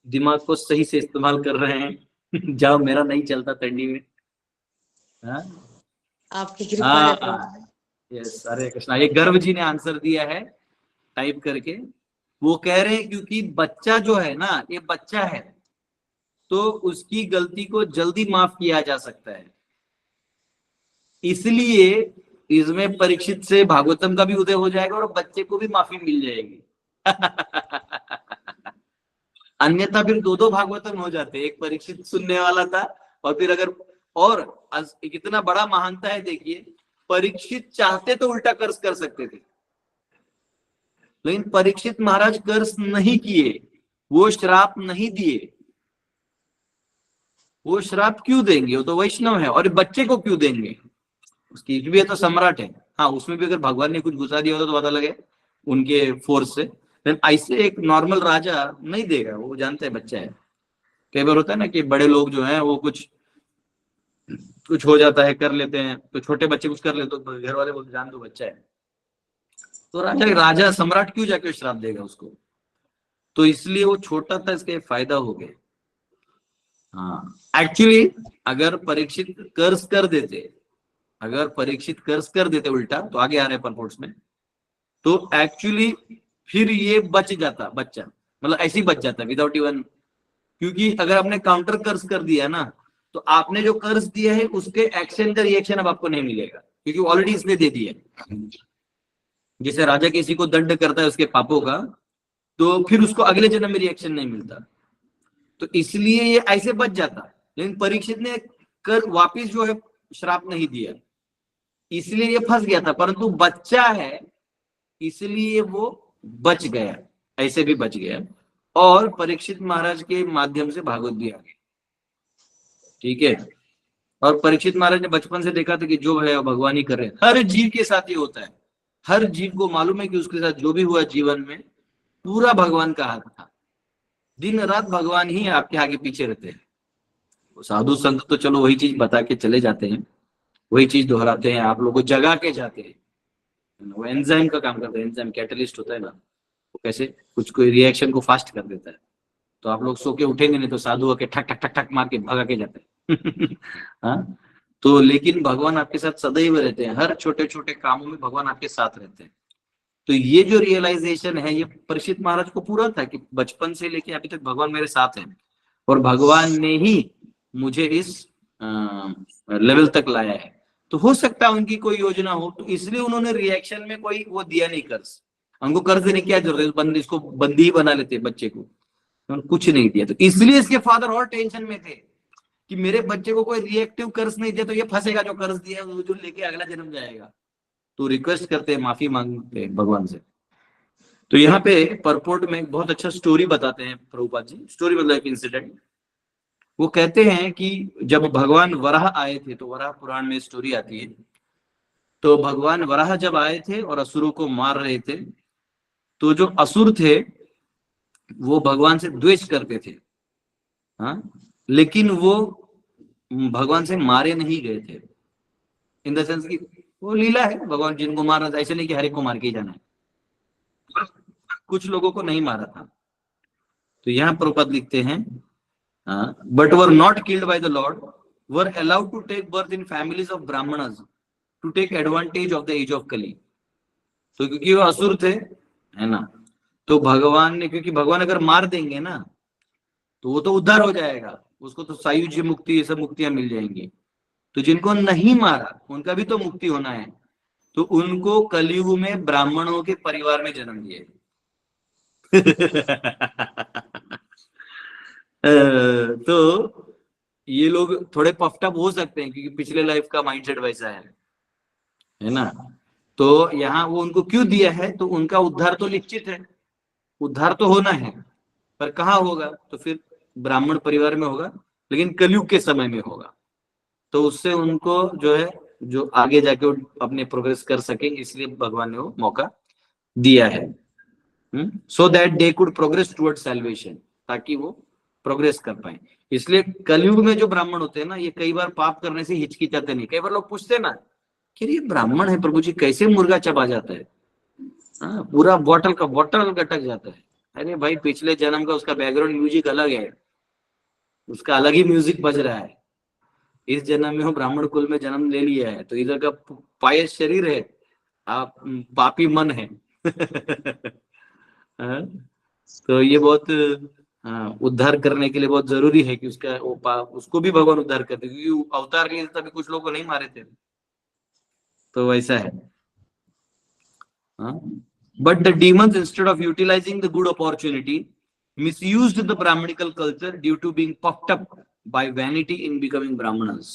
दिमाग को सही से इस्तेमाल कर रहे हैं जहाँ मेरा नहीं चलता ठंडी में। हाँ आपकी कृपा है प्रभु। हाँ, यस, हरे कृष्णा। ये गर्व जी ने आंसर दिया है टाइप करके, वो कह रहे हैं क्योंकि बच्चा जो है ना, ये बच्चा है तो उसकी गलती को जल्दी माफ किया जा सकता है, इसलिए इसमें परीक्षित से भागवतम का भी उदय हो जाएगा और बच्चे को भी माफी मिल जाएगी अन्यथा फिर दो भागवतम हो जाते, एक परीक्षित सुनने वाला था और फिर अगर, और कितना बड़ा महानता है देखिए, परीक्षित चाहते तो उल्टा कर्ज कर सकते थे, लेकिन परीक्षित महाराज कर्ज नहीं किए, वो श्राप नहीं दिए। वो श्राप क्यों देंगे, वो तो वैष्णव है, और बच्चे को क्यों देंगे? उसकी भी तो सम्राट है। हाँ, उसमें भी अगर भगवान ने कुछ घुसा दिया होता तो पता लगे उनके फोर्स से, लेकिन ऐसे एक नॉर्मल राजा नहीं देगा, वो जानते हैं बच्चा है। कई बार होता है ना कि बड़े लोग जो हैं वो कुछ कुछ हो जाता है, कर लेते हैं, तो छोटे बच्चे कुछ कर लेते तो घर वाले बोलते जान दो बच्चा है, तो राजा सम्राट क्यों जाके श्राप देगा उसको? तो इसलिए वो छोटा था, इसका फायदा हो गया। हाँ, एक्चुअली अगर परीक्षित कर्ज कर देते, अगर परीक्षित कर्ज कर देते उल्टा, तो आगे आ रहे परपोर्ट्स में, तो एक्चुअली फिर ये बच जाता बच्चा, मतलब ऐसे ही बच जाता विदाउट इवन, क्योंकि अगर आपने काउंटर कर्ज कर दिया ना, तो आपने जो कर्ज दिया है उसके एक्शन का रिएक्शन अब आपको नहीं मिलेगा, क्योंकि ऑलरेडी इसने दे दिया। जैसे राजा किसी को दंड करता है उसके पापों का, तो फिर उसको अगले जन्म में रिएक्शन नहीं मिलता, तो इसलिए ये ऐसे बच जाता। लेकिन परीक्षित ने कर वापिस जो है श्राप नहीं दिया, इसलिए ये फंस गया था, परंतु बच्चा है इसलिए वो बच गया, ऐसे भी बच गया, और परीक्षित महाराज के माध्यम से भागवत भी आ गया। ठीक है। और परीक्षित महाराज ने बचपन से देखा था कि जो है भगवान ही कर रहे हैं। हर जीव के साथ ये होता है, हर जीव को मालूम है कि उसके साथ जो भी हुआ जीवन में पूरा भगवान का हाथ था। दिन रात भगवान ही आपके आगे पीछे रहते हैं। साधु संत तो चलो वही चीज बता के चले जाते हैं, वही चीज दोहराते हैं, आप लोगों को जगा के जाते हैं। वो एंजाइम का काम करता है, एंजाइम कैटलिस्ट होता है ना, वो कैसे कुछ कोई रिएक्शन को फास्ट कर देता है। तो आप लोग सो के उठेंगे नहीं तो साधु होके ठक ठक ठक ठक मार के भगा के जाते हैं। हाँ, तो लेकिन भगवान आपके साथ सदैव रहते हैं, हर छोटे छोटे कामों में भगवान आपके साथ रहते हैं। तो ये जो रियलाइजेशन है ये परीक्षित महाराज को पूरा था कि बचपन से लेके अभी तक भगवान मेरे साथ है, और भगवान ने ही मुझे इस लेवल तक लाया है। तो हो सकता है उनकी कोई योजना हो, तो इसलिए उन्होंने रिएक्शन में कोई वो दिया नहीं कर्ज। हमको कर्ज देने की क्या जरूरत है, इसको बंदी ही बना लेते बच्चे को, उन्होंने कुछ नहीं दिया। तो इसलिए इसके फादर और टेंशन में थे कि मेरे बच्चे को कोई रिएक्टिव कर्ज नहीं दिया तो ये फंसेगा, जो कर्ज दिया वो जो लेके अगला जन्म जाएगा। तो रिक्वेस्ट करते हैं, माफी मांगते हैं भगवान से। तो यहाँ पे परपोर्ट में बहुत अच्छा स्टोरी बताते हैं प्रभुपाद जी। स्टोरी मतलब एक इंसिडेंट। वो कहते हैं कि जब भगवान वराह आए थे, तो वराह पुराण में स्टोरी आती है, तो भगवान वराह जब आए थे और असुरों को मार रहे थे, तो जो असुर थे वो भगवान से द्वेष करते थे। हाँ, लेकिन वो भगवान से मारे नहीं गए थे, इन द सेंस की वो लीला है, भगवान जिनको मारना था, ऐसे नहीं कि हर एक को मार के ही जाना है। कुछ लोगों को नहीं मारा था। तो यहाँ प्रभुपाद लिखते हैं, but were not killed by the lord, were allowed to take birth in families of brahmanas to take advantage of the age of Kali. तो क्योंकि वो असुर थे, है ना, तो भगवान ने, क्योंकि भगवान अगर मार देंगे ना तो वो तो उद्धार हो जाएगा, उसको तो सायुज्य मुक्ति ये सब मुक्तियां मिल जाएंगी। तो जिनको नहीं मारा उनका भी तो मुक्ति होना है, तो उनको कलयुग में ब्राह्मणों के परिवार में जन्म दिए। तो ये लोग थोड़े पफ्ड अप हो सकते हैं क्योंकि पिछले लाइफ का माइंडसेट वैसा है ना। तो यहाँ वो उनको क्यों दिया है, तो उनका उद्धार तो निश्चित है, उद्धार तो होना है, पर कहाँ होगा, तो फिर ब्राह्मण परिवार में होगा, लेकिन कलयुग के समय में होगा। तो उससे उनको जो है, जो आगे जाके अपने प्रोग्रेस कर सके, इसलिए भगवान ने वो मौका दिया है, so that they could progress toward salvation, ताकि वो प्रोग्रेस कर पाए। इसलिए कलयुग में जो ब्राह्मण होते हैं ना, ये कई बार पाप करने से हिचकिचाते नहीं। कई बार लोग पूछते हैं ना कि ये ब्राह्मण है प्रभु जी, कैसे मुर्गा चबा जाता है, पूरा बॉटल का बॉटल गटक जाता है। अरे भाई, पिछले जन्म का उसका बैकग्राउंड म्यूजिक अलग है, उसका अलग ही म्यूजिक बज रहा है। इस जन्म में वो ब्राह्मण कुल में जन्म ले लिया है, तो इधर का पायस शरीर है, आप पापी मन है। तो ये बहुत उद्धार करने के लिए बहुत जरूरी है कि उसका उसको भी भगवान उद्धार करते, क्योंकि अवतार लिए तभी कुछ लोगों को नहीं मारे थे, तो वैसा है। But the demons instead of utilising the good opportunity misused the Brahmanical culture due to being puffed up by vanity in becoming Brahmanas.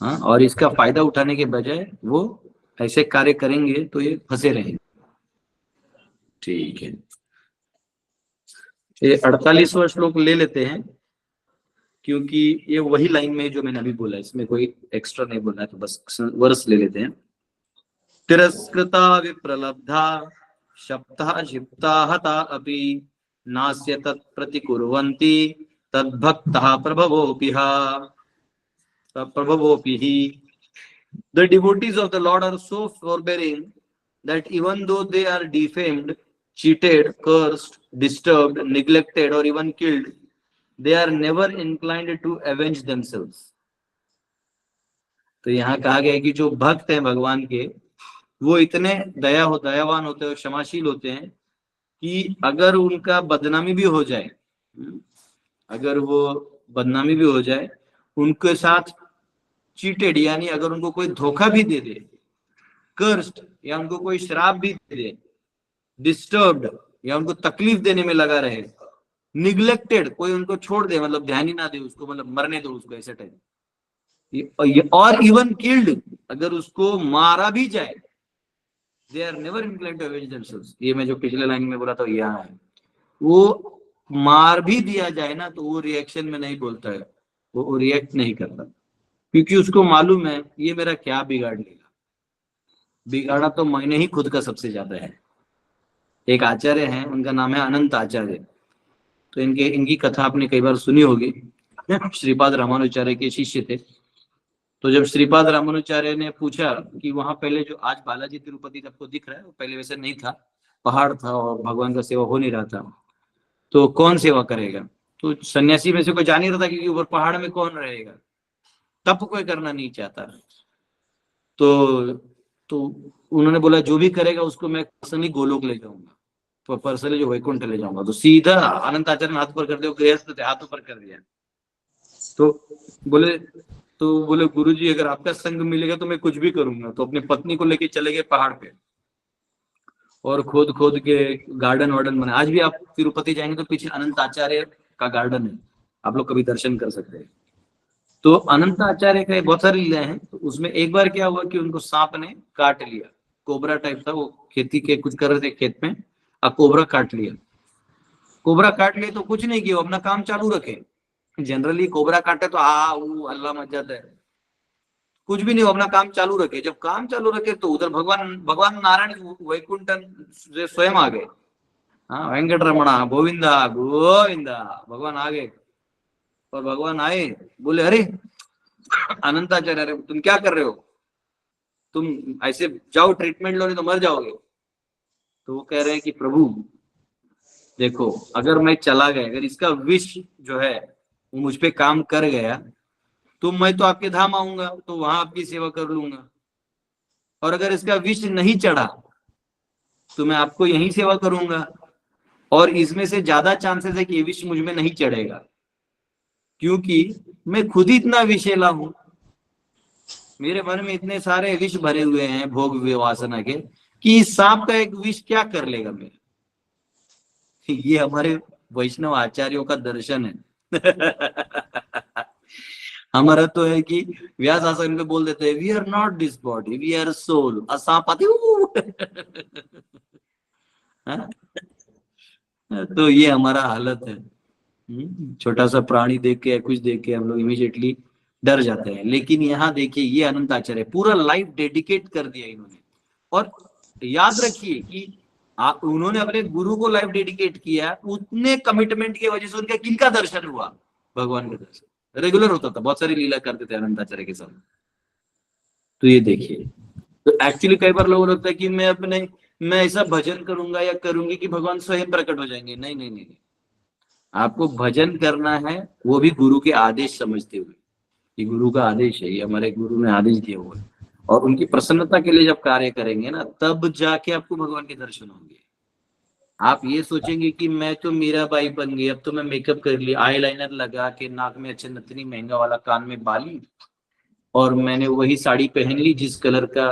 और इसका फायदा उठाने के बजाय वो ऐसे कार्य करेंगे तो ये फंसे रहेंगे। ठीक है, ये 48वां श्लोक ले लेते हैं, क्योंकि ये वही लाइन में जो मैंने अभी बोला, इसमें कोई एक्स्ट्रा नहीं बोला है, तो बस वर्स ले लेते हैं। तिरस्कृता विप्रलब्धा शब्दा क्षिप्ता हता अपि नास्य तत्प्रतिकुर्वन्ति तद्भक्तः प्रभवोपिहा प्रभवोपिहि। The devotees of the Lord are so forbearing that even though they are defamed, cheated, cursed, disturbed, neglected, or even killed, they are never inclined to avenge themselves. तो यहाँ कहा गया है कि जो भक्त हैं भगवान के, वो इतने दयावान होते हैं, क्षमाशील होते हैं कि अगर उनका बदनामी भी हो जाए, अगर वो बदनामी भी हो जाए, उनके साथ चीटेड यानी अगर उनको कोई धोखा भी दे दे, कर्स्ड या उनको कोई श्राप भी दे दे, डिस्टर्ब्ड या उनको तकलीफ देने में लगा रहे, निग्लेक्टेड कोई उनको छोड़ दे, मतलब ध्यान ही ना दे उसको, मतलब मरने दो उसको ऐसे टाइप, और इवन किल्ड अगर उसको मारा भी जाए, they are never inclined to avenge themselves. ये मैं जो पिछले लाइन में बोला था यहाँ है। वो मार भी दिया जाए ना तो वो रिएक्शन में नहीं बोलता है, वो रिएक्ट नहीं करता, क्योंकि उसको मालूम है ये मेरा क्या बिगाड़ लेगा, बिगाड़ा तो मैंने ही खुद का सबसे ज्यादा है। एक आचार्य हैं, उनका नाम है अनंत आचार्य। तो इनकी कथा आपने कई बार सुनी होगी। श्रीपाद रामानुचार्य के शिष्य थे। तो जब श्रीपाद रामानुचार्य ने पूछा कि वहां पहले जो आज बालाजी तिरुपति आपको दिख रहा है वो पहले वैसे नहीं था, पहाड़ था और भगवान का सेवा हो नहीं रहा था, तो कौन सेवा करेगा? तो सन्यासी में से कोई जा नहीं रहा था, क्योंकि ऊपर पहाड़ में कौन रहेगा, तप कोई करना नहीं चाहता। तो उन्होंने बोला जो भी करेगा उसको मैं पर्सनली गोलोक ले जाऊंगा, तो पर्सनली जो वैकुंठ ले जाऊंगा। तो सीधा अनंत आचार्य ने हाथ पर कर दिया, गृहस्थ थे, हाथ ऊपर कर दिया। तो बोले गुरुजी अगर आपका संग मिलेगा तो मैं कुछ भी करूंगा। तो अपनी पत्नी को लेके चले गए पहाड़ पे और खोद खोद के गार्डन वार्डन बना। आज भी आप तिरुपति जाएंगे तो पीछे अनंत आचार्य का गार्डन है, आप लोग कभी दर्शन कर सकते हैं। तो अनंत आचार्य का बहुत सारी लीलाएं हैं। तो उसमें एक बार क्या हुआ कि उनको सांप ने काट लिया, कोबरा टाइप था, वो खेती के कुछ कर रहे थे खेत में, अब कोबरा काट लिया। कोबरा काट लिया तो कुछ नहीं किया, अपना काम चालू रखे। जनरली कोबरा काटे तो अल्लाह मच जाता है, कुछ भी नहीं, अपना काम चालू रखे। जब काम चालू रखे तो उधर भगवान नारायण वैकुंठ स्वयं आ गए। हाँ, वेंकटरमणा गोविंदा गोविंदा, भगवान आ गए। और भगवान आए, बोले अरे अनंताचार्य, अरे तुम क्या कर रहे हो, तुम ऐसे जाओ ट्रीटमेंट लो नहीं तो मर जाओगे। तो वो कह रहे हैं कि प्रभु देखो, अगर मैं चला गया, अगर इसका विष जो है वो मुझ पे काम कर गया तो मैं तो आपके धाम आऊंगा, तो वहां आपकी सेवा कर लूंगा। और अगर इसका विष नहीं चढ़ा तो मैं आपको यही सेवा करूंगा। और इसमें से ज्यादा चांसेस है कि ये विष मुझ में नहीं चढ़ेगा, क्योंकि मैं खुद ही इतना विषैला हूं, मेरे मन में इतने सारे विष भरे हुए हैं भोग वासना के, कि इस सांप का एक विष क्या कर लेगा मेरे। ये हमारे वैष्णव आचार्यों का दर्शन है। हमारा तो है कि व्यास आसन पे बोल देते हैं we are not this body, we are soul. सांप आती तो ये हमारा हालत है। छोटा सा प्राणी देख के या कुछ देख के हम लोग इमीडिएटली डर जाते हैं। लेकिन यहाँ देखिए, ये अनंत आचार्य पूरा लाइफ डेडिकेट कर दिया इन्होंने। और याद रखिए कि उन्होंने अपने गुरु को लाइफ डेडिकेट किया, उतने कमिटमेंट की वजह से उनका किनका दर्शन हुआ, भगवान का दर्शन रेगुलर होता था। बहुत सारी लीला करते थे अनंत आचार्य के साथ। तो ये देखिए, तो एक्चुअली कई बार लोगों को लगता है कि मैं ऐसा भजन करूंगा या करूंगी कि भगवान स्वयं प्रकट हो जाएंगे। नहीं नहीं नहीं, आपको भजन करना है वो भी गुरु के आदेश समझते हुए। ये गुरु का आदेश है, ये हमारे गुरु ने आदेश दिया हुआ है। और उनकी प्रसन्नता के लिए जब कार्य करेंगे ना, तब जाके आपको भगवान के दर्शन होंगे। आप ये सोचेंगे कि मैं तो मीराबाई बन गई, अब तो मैं मेकअप कर लिया, आई लाइनर लगा के, नाक में अच्छे नथनी महंगा वाला, कान में बाली, और मैंने वही साड़ी पहन ली जिस कलर का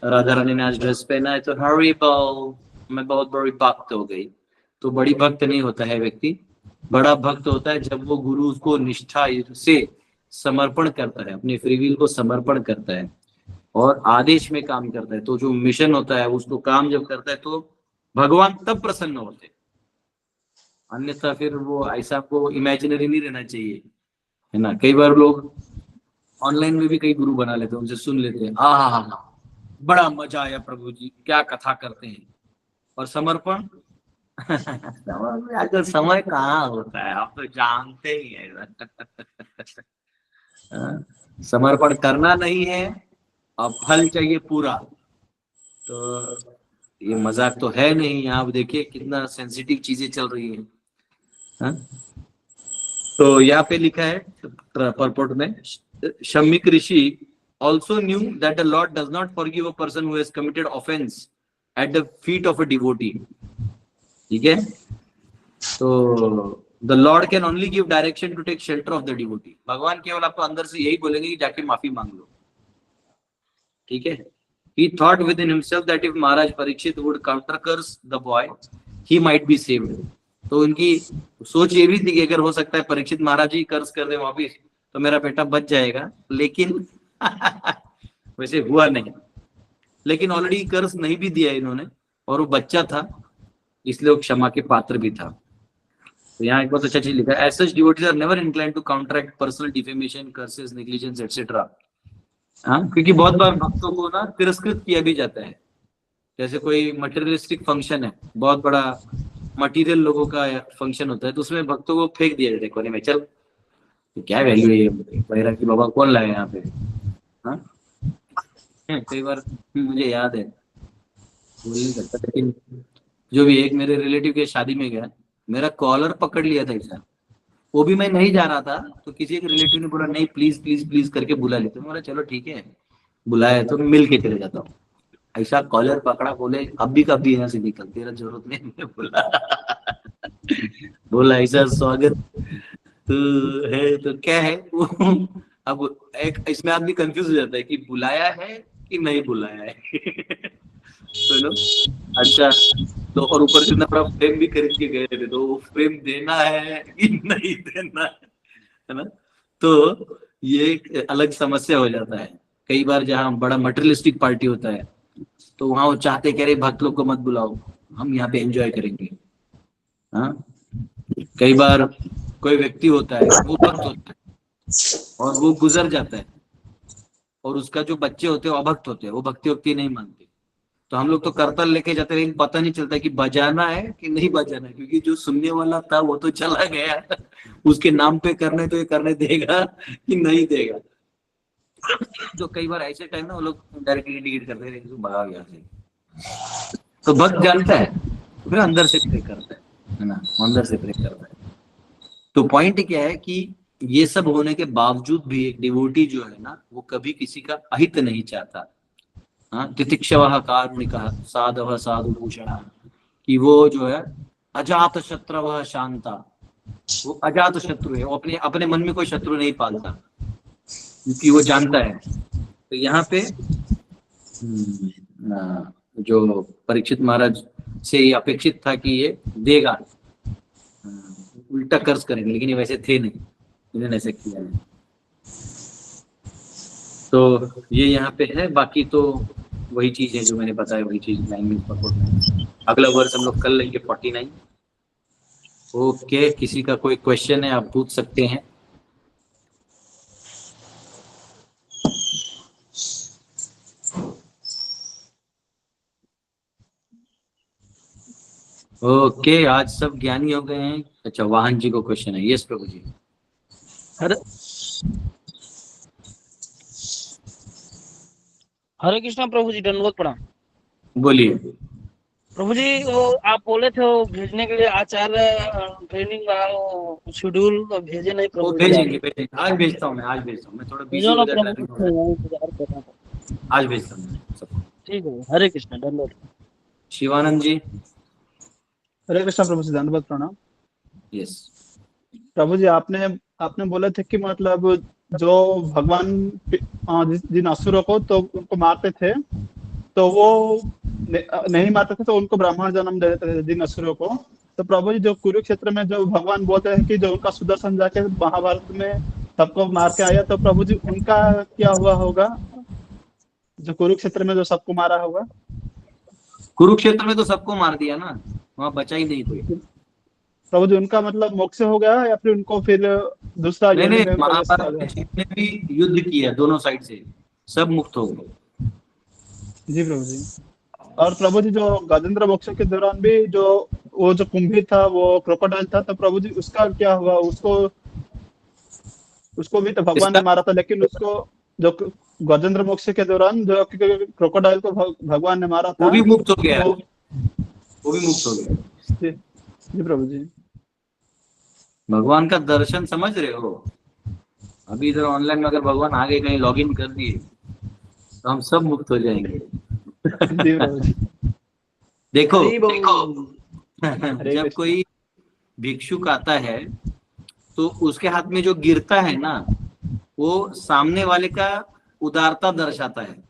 राधा रानी ने आज ड्रेस पहना है, तो हरी बोल, मैं बहुत बड़ी भक्त हो गई। तो बड़ी भक्त नहीं होता है व्यक्ति, बड़ा भक्त होता है जब वो गुरु उसको निष्ठा से समर्पण करता है, अपनी फ्री विल को समर्पण करता है और आदेश में काम करता है। तो जो मिशन होता है उसको काम जब करता है तो भगवान तब प्रसन्न होते हैं। अन्यथा फिर वो ऐसा आपको इमेजिनरी नहीं रहना चाहिए, है ना। कई बार लोग ऑनलाइन में भी कई गुरु बना लेते हैं, उनसे सुन लेते हैं, हाँ बड़ा मजा आया प्रभु जी, क्या कथा करते हैं। और समर्पण आजकल समय कहाँ होता है, आप तो जानते ही है। समर्पण करना नहीं है, अब फल चाहिए पूरा, तो ये मजाक तो है नहीं। आप देखिए कितना सेंसिटिव चीजें चल रही है। तो यहाँ पे लिखा है परपोर्ट में, शम्मिक ऋषि also knew that the Lord does not forgive a person who has committed offense at the feet of a devotee. ठीक है, तो the Lord can only give direction to take shelter of the devotee. भगवान केवल आपको अंदर से यही बोलेंगे कि जाके माफी मांग लो, ठीक है। He thought within himself that if Maharaj Parikshit would counter curse the boy, he might be saved. तो उनकी सोच ये भी थी कि अगर हो सकता है परीक्षित महाराज ही कर्ज कर दे वापिस तो मेरा बेटा बच जाएगा, लेकिन वैसे हुआ नहीं। लेकिन ऑलरेडी कर्ज नहीं भी दिया इन्होंने और वो बच्चा था, इसलिए वो क्षमा के पात्र भी था। तो यहाँ एक बहुत अच्छा चीज लिखा है, as such devotees are never inclined to counteract personal defamation, curses, negligence etcetera. हाँ, क्योंकि बहुत बार भक्तों को ना तिरस्कृत किया भी जाता है। जैसे कोई मटेरियलिस्टिक फंक्शन है, बहुत बड़ा मटेरियल लोगों का फंक्शन होता है, तो उसमें भक्तों को फेंक दिया जाता है कोने में, चल तो क्या वैल्यू है ये बैरागी बाबा कौन लाए यहाँ पे। हाँ, कई बार मुझे याद है, बोल नहीं सकता, लेकिन जो भी एक मेरे रिलेटिव के शादी में गया, मेरा कॉलर पकड़ लिया था ऐसा, वो भी मैं नहीं जा रहा था, तो किसी एक रिलेटिव ने बोला नहीं प्लीज प्लीज प्लीज करके बुला लेते, बोला चलो ठीक है बुलाया तो मिल के चले जाता हूँ। ऐसा कॉलर पकड़ा, बोले अब भी यहाँ से निकल, तेरा जरूरत नहीं। मैं बोला ऐसा स्वागत तो है तो क्या है वो। अब एक इसमें आदमी कंफ्यूज हो जाता है कि बुलाया है कि नहीं बुलाया है। तो अच्छा, तो और ऊपर से इतना बड़ा फ्रेम भी खरीद के गए थे, तो वो फ्रेम देना है कि नहीं देना है ना। तो ये एक अलग समस्या हो जाता है कई बार, जहाँ बड़ा मटेरियलिस्टिक पार्टी होता है तो वहां वो चाहते कह रहे भक्त लोग को मत बुलाओ, हम यहाँ पे एंजॉय करेंगे। हाँ, कई बार कोई व्यक्ति होता है, वो भक्त होता है और वो गुजर जाता है, और उसका जो बच्चे होते हैं वो अभक्त होते हैं, वो भक्ति वक्ति नहीं मानते, तो हम लोग तो करताल लेके जाते हैं, लेकिन पता नहीं चलता कि बजाना है कि नहीं बजाना है, क्योंकि जो सुनने वाला था वो तो चला गया, उसके नाम पे करने तो ये करने देगा कि नहीं देगा। तो कई बार ऐसे टाइम ना वो लोग डायरेक्टली इंडिकेट करते हैं तो भागा गया से। तो भक्त जानता है, फिर अंदर से प्रे करता है ना, अंदर से प्रे करता है। तो पॉइंट क्या है कि ये सब होने के बावजूद भी एक डिवोटी जो है ना, वो कभी किसी का अहित नहीं चाहता। हाँ, तितिक्षवः कारुणिकः साधवः साधुभूषणः, कि वो जो है अजात शत्रवः शांता, वो अजात शत्रु है, वो अपने मन में कोई शत्रु नहीं पालता, क्योंकि वो जानता है। तो यहाँ पे जो परीक्षित महाराज से ये अपेक्षित था कि ये देगा, उल्टा कर्ज करेंगे, लेकिन ये वैसे थे नहीं, इन्होंने ऐसे किया नहीं। तो ये यहाँ पे है, बाकी तो वही चीज है जो मैंने बताया, वही चीज लैंग्वेज पकड़। अगला वर्ष हम लोग कल लेंगे 49। ओके, किसी का कोई क्वेश्चन है आप पूछ सकते हैं। ओके, आज सब ज्ञानी हो गए हैं। अच्छा, वाहन जी को क्वेश्चन है। यस प्रभु जी। हरे कृष्णा प्रभु जी, दंडवत प्रणाम। बोलिए प्रभु जी, वो आप बोले थे वो भेजने के लिए आचार्य ट्रेनिंग वाला वो शेड्यूल भेजे नहीं वो प्रभु जी। भेजेंगे, आज भेजता हूँ मैं, आज भेजता हूँ मैं, थोड़ा बिजी हो जाता है, आज भेजता हूँ सबको। ठीक है, हरे कृष्णा, दंडवत। शिवानंद जी। हरे कृष्णा प्रभु जी, दंडवत प्रणाम। यस प्रभु जी, आपने बोले थे कि मतलब जो भगवान जिन असुरों को तो उनको मारते थे, तो वो नहीं मारते थे तो उनको ब्राह्मण जन्म दे देते थे जिन असुरों को। तो प्रभु जी, जो कुरुक्षेत्र में जो भगवान बोलते हैं कि जो उनका सुदर्शन जाके महाभारत में सबको मार के आया, तो प्रभु जी उनका क्या हुआ होगा, जो कुरुक्षेत्र में जो सबको मारा होगा? कुरुक्षेत्र में तो सबको मार दिया ना, वहां बचा ही नहीं कोई। प्रभु जी, उनका मतलब मोक्ष हो गया या फिर उनको फिर दूसरा? नहीं, महाभारत में जितने भी युद्ध किया दोनों साइड से, सब मुक्त हो गए। जी प्रभु जी। और प्रभु जी, जो गजेंद्र मोक्ष के दौरान भी वो जो कुंभी था, वो क्रोकोडाइल था, तो प्रभु जी उसका क्या हुआ? उसको भी तो भगवान ने मारा था, लेकिन उसको जो गजेंद्र मोक्ष के दौरान जो क्रोकोडाइल को भगवान ने मारा था, वो भी मुक्त हो गया। वो भी मुक्त हो गया। जी प्रभु जी। भगवान का दर्शन समझ रहे हो? अभी इधर ऑनलाइन में अगर भगवान आगे कहीं लॉगिन कर दिए तो हम सब मुक्त हो जाएंगे। जी प्रभु जी। देखो जब कोई भिक्षुक आता है तो उसके हाथ में जो गिरता है ना, वो सामने वाले का उदारता दर्शाता है।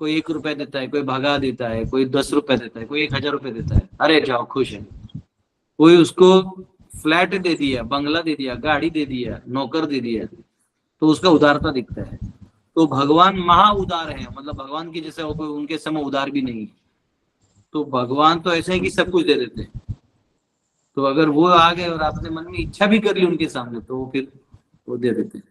कोई 1 रुपए देता है, कोई भगा देता है, कोई 10 रुपए देता है, कोई 1000 रुपए देता है, अरे जाओ खुश है। कोई उसको फ्लैट दे दिया, बंगला दे दिया, गाड़ी दे दिया, नौकर दे दिया, तो उसका उदारता दिखता है। तो भगवान महा उदार है, मतलब भगवान के जैसे कोई उनके समय उदार भी नहीं है। तो भगवान तो ऐसे है कि सब कुछ दे देते हैं। तो अगर वो आ गए और आपने मन में इच्छा भी कर ली उनके सामने, तो फिर वो दे देते हैं।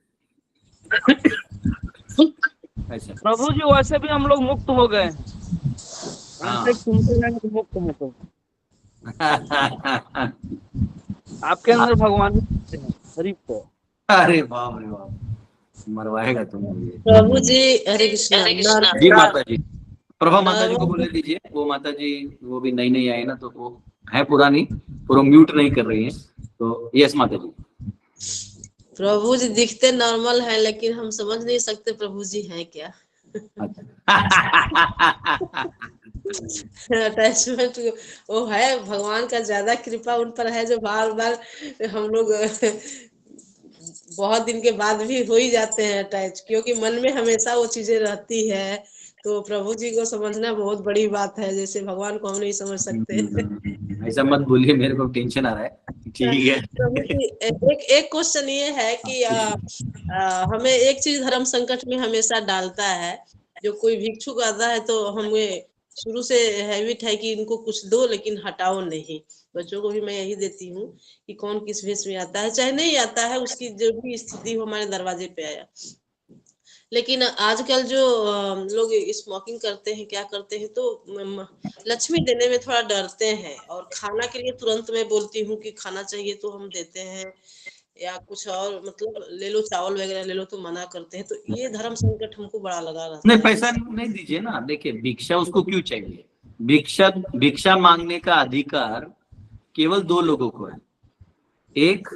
ऐसा। प्रभु जी वैसे भी हम लोग मुक्त हो गए हैं। हाँ। ऐसे सुनते जाएंगे तो मुक्त है तो आपके अंदर भगवान है, हरि को। अरे बाप रे बाप, मरवाएगा तुम मुझे। प्रभु जी हरे कृष्णा। जी माता जी, प्रभा माता जी को बोले दीजिए। वो माता जी वो भी नई नई आई ना, तो वो है पुरानी, पर वो म्यूट नहीं कर रही है। तो यस माता जी। प्रभु जी दिखते नॉर्मल है, लेकिन हम समझ नहीं सकते प्रभु जी हैं क्या। अटैचमेंट वो है, भगवान का ज्यादा कृपा उन पर है, जो बार बार हम लोग बहुत दिन के बाद भी हो ही जाते हैं अटैच, क्योंकि मन में हमेशा वो चीजें रहती है। तो प्रभु जी को समझना बहुत बड़ी बात है, जैसे भगवान को हम नहीं समझ सकते। ऐसा मत बोलिए, मेरे को टेंशन आ रहा है। ठीक है। प्रभु जी एक क्वेश्चन ये है कि हमें एक चीज धर्म संकट में हमेशा डालता है। जो कोई भिक्षुक आता है तो हमें शुरू से हैबिट है कि इनको कुछ दो लेकिन हटाओ नहीं। बच्चों को भी मैं यही देती हूँ कि कौन किस वेश में आता है, चाहे नहीं आता है, उसकी जो भी स्थिति हो, हमारे दरवाजे पे आया। लेकिन आजकल जो लोग स्मोकिंग करते हैं, क्या करते हैं, तो लक्ष्मी देने में थोड़ा डरते हैं, और खाना के लिए तुरंत मैं बोलती हूँ कि खाना चाहिए तो हम देते हैं, या कुछ और मतलब ले लो, चावल वगैरह ले लो, तो मना करते हैं। तो ये धर्म संकट हमको बड़ा लगा रहता नहीं, है। पैसा नहीं दीजिए ना। देखिए, भिक्षा उसको क्यों चाहिए? भिक्षा मांगने का अधिकार केवल दो लोगों को है। एक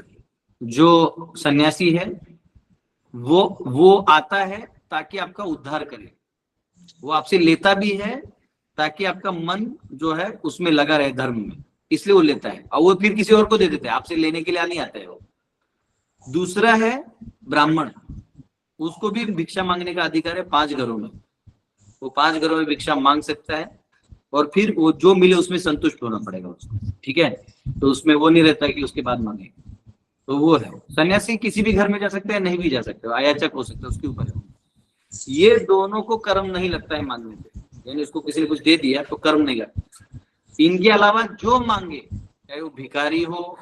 जो सन्यासी है, वो आता है ताकि आपका उद्धार करे, वो आपसे लेता भी है ताकि आपका मन जो है उसमें लगा रहे, धर्म में, इसलिए वो लेता है, और वो फिर किसी और को दे देता है, आपसे लेने के लिए नहीं आता है वो। दूसरा है ब्राह्मण, उसको भी भिक्षा मांगने का अधिकार है 5 घरों में। वो 5 घरों में भिक्षा मांग सकता है, और फिर वो जो मिले उसमें संतुष्ट होना पड़ेगा उसको। ठीक है, तो उसमें वो नहीं रहता कि उसके बाद मांगे। तो वो है, सन्यासी किसी भी घर में जा सकते हैं, नहीं भी जा सकते, आयाचक हो सकते हैं, उसके ऊपर है। ये दोनों को कर्म नहीं लगता है मांगने पे, यानी उसको किसी ने कुछ दे दिया तो कर्म नहीं लगता। इनके अलावा जो मांगे, चाहे वो भिखारी हो,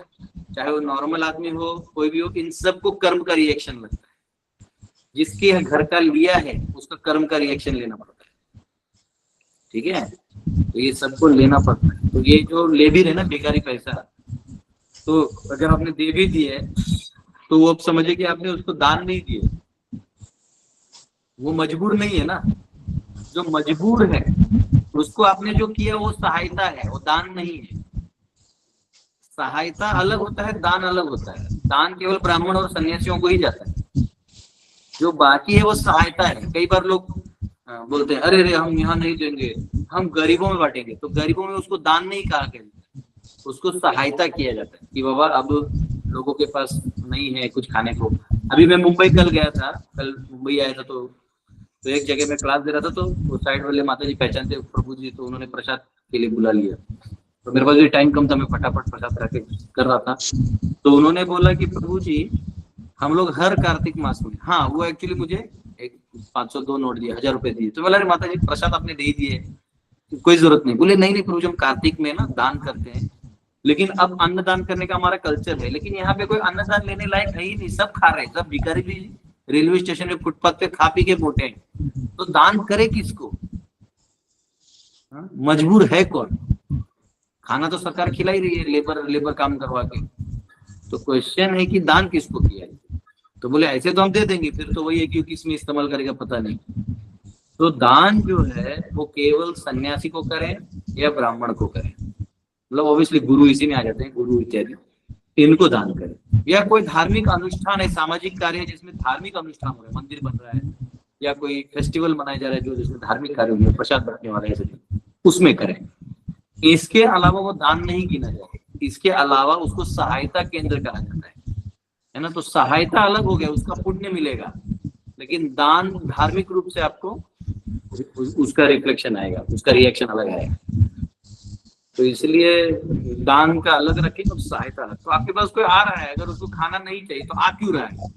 चाहे वो नॉर्मल आदमी हो, कोई भी हो, इन सबको कर्म का रिएक्शन लगता है। जिसके घर का लिया है उसका कर्म का रिएक्शन लेना पड़ता है। ठीक है, तो ये सबको लेना पड़ता है। तो ये जो ले भी रहे ना भिखारी पैसा, तो अगर आपने दे भी दिए तो वो अब समझे कि आपने उसको दान नहीं दिए, वो मजबूर नहीं है ना। जो मजबूर है उसको आपने जो किया वो सहायता है, वो दान नहीं है। सहायता अलग होता है, दान अलग होता है। दान केवल ब्राह्मण और सन्यासियों को ही जाता है, जो बाकी है वो सहायता है। कई बार लोग बोलते हैं अरे हम यहाँ नहीं देंगे, हम गरीबों में बांटेंगे। तो गरीबों में उसको दान नहीं कहा गया, उसको सहायता किया जाता है कि बाबा अब लोगों के पास नहीं है कुछ खाने को। अभी मैं मुंबई कल गया था, कल मुंबई आया था, तो एक जगह में क्लास दे रहा था, तो वो साइड वाले माता जी पहचानते प्रभु जी, तो उन्होंने प्रसाद के लिए बुला लिया। तो मेरे पास भी टाइम कम था, मैं फटाफट प्रसाद करके कर रहा था। तो उन्होंने बोला कि प्रभु जी हम लोग हर कार्तिक मास में, हाँ वो एक्चुअली मुझे एक 502 नोट दिया, 1000 रुपए दिए। तो बोला अरे माता जी प्रसाद आपने दे ही दिए, कोई जरूरत नहीं। बोले नहीं प्रभु जी, हम कार्तिक में ना दान करते हैं, लेकिन अब अन्नदान करने का हमारा कल्चर है, लेकिन यहाँ पे कोई अन्नदान लेने लायक है ही नहीं, सब खा रहे हैं, सब भिखारी भी रेलवे स्टेशन में फुटपाथ पे खा पी के मोटे हैं, तो दान करे किसको? मजबूर है कौन? खाना तो सरकार खिला ही रही है, लेबर काम करवा के। तो क्वेश्चन है कि दान किसको किया है? तो बोले ऐसे तो हम दे देंगे, फिर तो वही है कि किसमें इस्तेमाल करेगा पता नहीं। तो दान जो है वो केवल सन्यासी को करें या ब्राह्मण को करें, मतलब ऑब्वियसली गुरु इसी में आ जाते हैं, गुरु इत्यादि, इनको दान करें। या कोई धार्मिक अनुष्ठान है, सामाजिक कार्य है जिसमें धार्मिक अनुष्ठान हो रहा है, मंदिर बन रहा है या कोई फेस्टिवल मनाया जा रहा है जो जिसमें धार्मिक कार्य हो रहा है, प्रसाद बांटने वाला है, उसमें करें। इसके अलावा वो दान नहीं गिना जाए, इसके अलावा उसको सहायता केंद्र कहा जाता है ना। तो सहायता अलग हो गया, उसका पुण्य मिलेगा, लेकिन दान धार्मिक रूप से आपको उसका रिफ्लेक्शन आएगा, उसका रिएक्शन अलग आएगा। तो इसलिए दान का अलग रखें और सहायता अलग। तो आपके पास कोई आ रहा है, अगर उसको खाना नहीं चाहिए तो आ क्यों रहा है?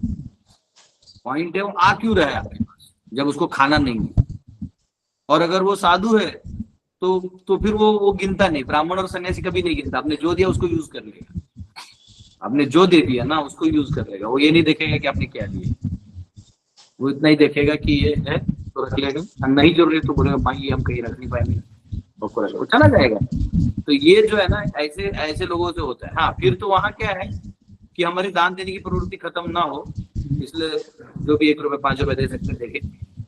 पॉइंट है वो आ क्यों रहा है आपके पास, जब उसको खाना नहीं है। और अगर वो साधु है तो फिर वो गिनता नहीं, ब्राह्मण और सन्यासी कभी नहीं गिनता। आपने जो दिया उसको यूज कर लेगा, आपने जो दे दिया ना उसको यूज कर लेगा। वो ये नहीं देखेगा कि आपने क्या दिया, वो इतना ही देखेगा कि ये है तो रख लेगा, और नहीं जरूरी तो बोलेगा भाई ये हम कहीं रख नहीं पाएंगे, वो चला जाएगा। तो ये जो है ना ऐसे ऐसे लोगों से होता है। हाँ, फिर तो वहां क्या है कि हमारी दान देने की प्रवृत्ति खत्म ना हो, इसलिए जो भी 1 रुपए 5 रुपए दे सकते देखे,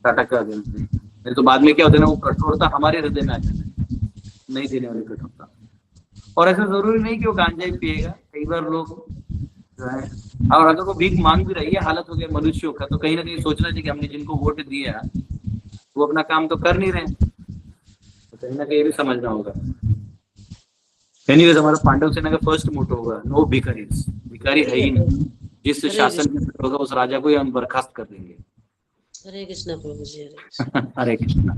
टाटा कर देते। नहीं तो बाद में क्या होता है ना, वो कठोरता हमारे हृदय में आ जाता है, नहीं देने वाली कठोरता। और ऐसा जरूरी नहीं कि वो गांजा ही पिएगा, कई बार लोग जो है, और अगर वो भीख मांग भी रही है, हालत हो गया मनुष्यों का, तो कहीं ना कहीं सोचना चाहिए कि हमने जिनको वोट दिया वो अपना काम तो कर नहीं रहे, तो कहीं ना कहीं भी समझना होगा। एनीवेज, हमारा पांडव सेना का फर्स्ट मोटो होगा नो भिखारीज, भिखारी है ही नहीं। जिस शासन में होगा उस राजा को ही हम बर्खास्त कर देंगे। हरे कृष्णा प्रभु जी, हरे कृष्णा। हरे कृष्णा।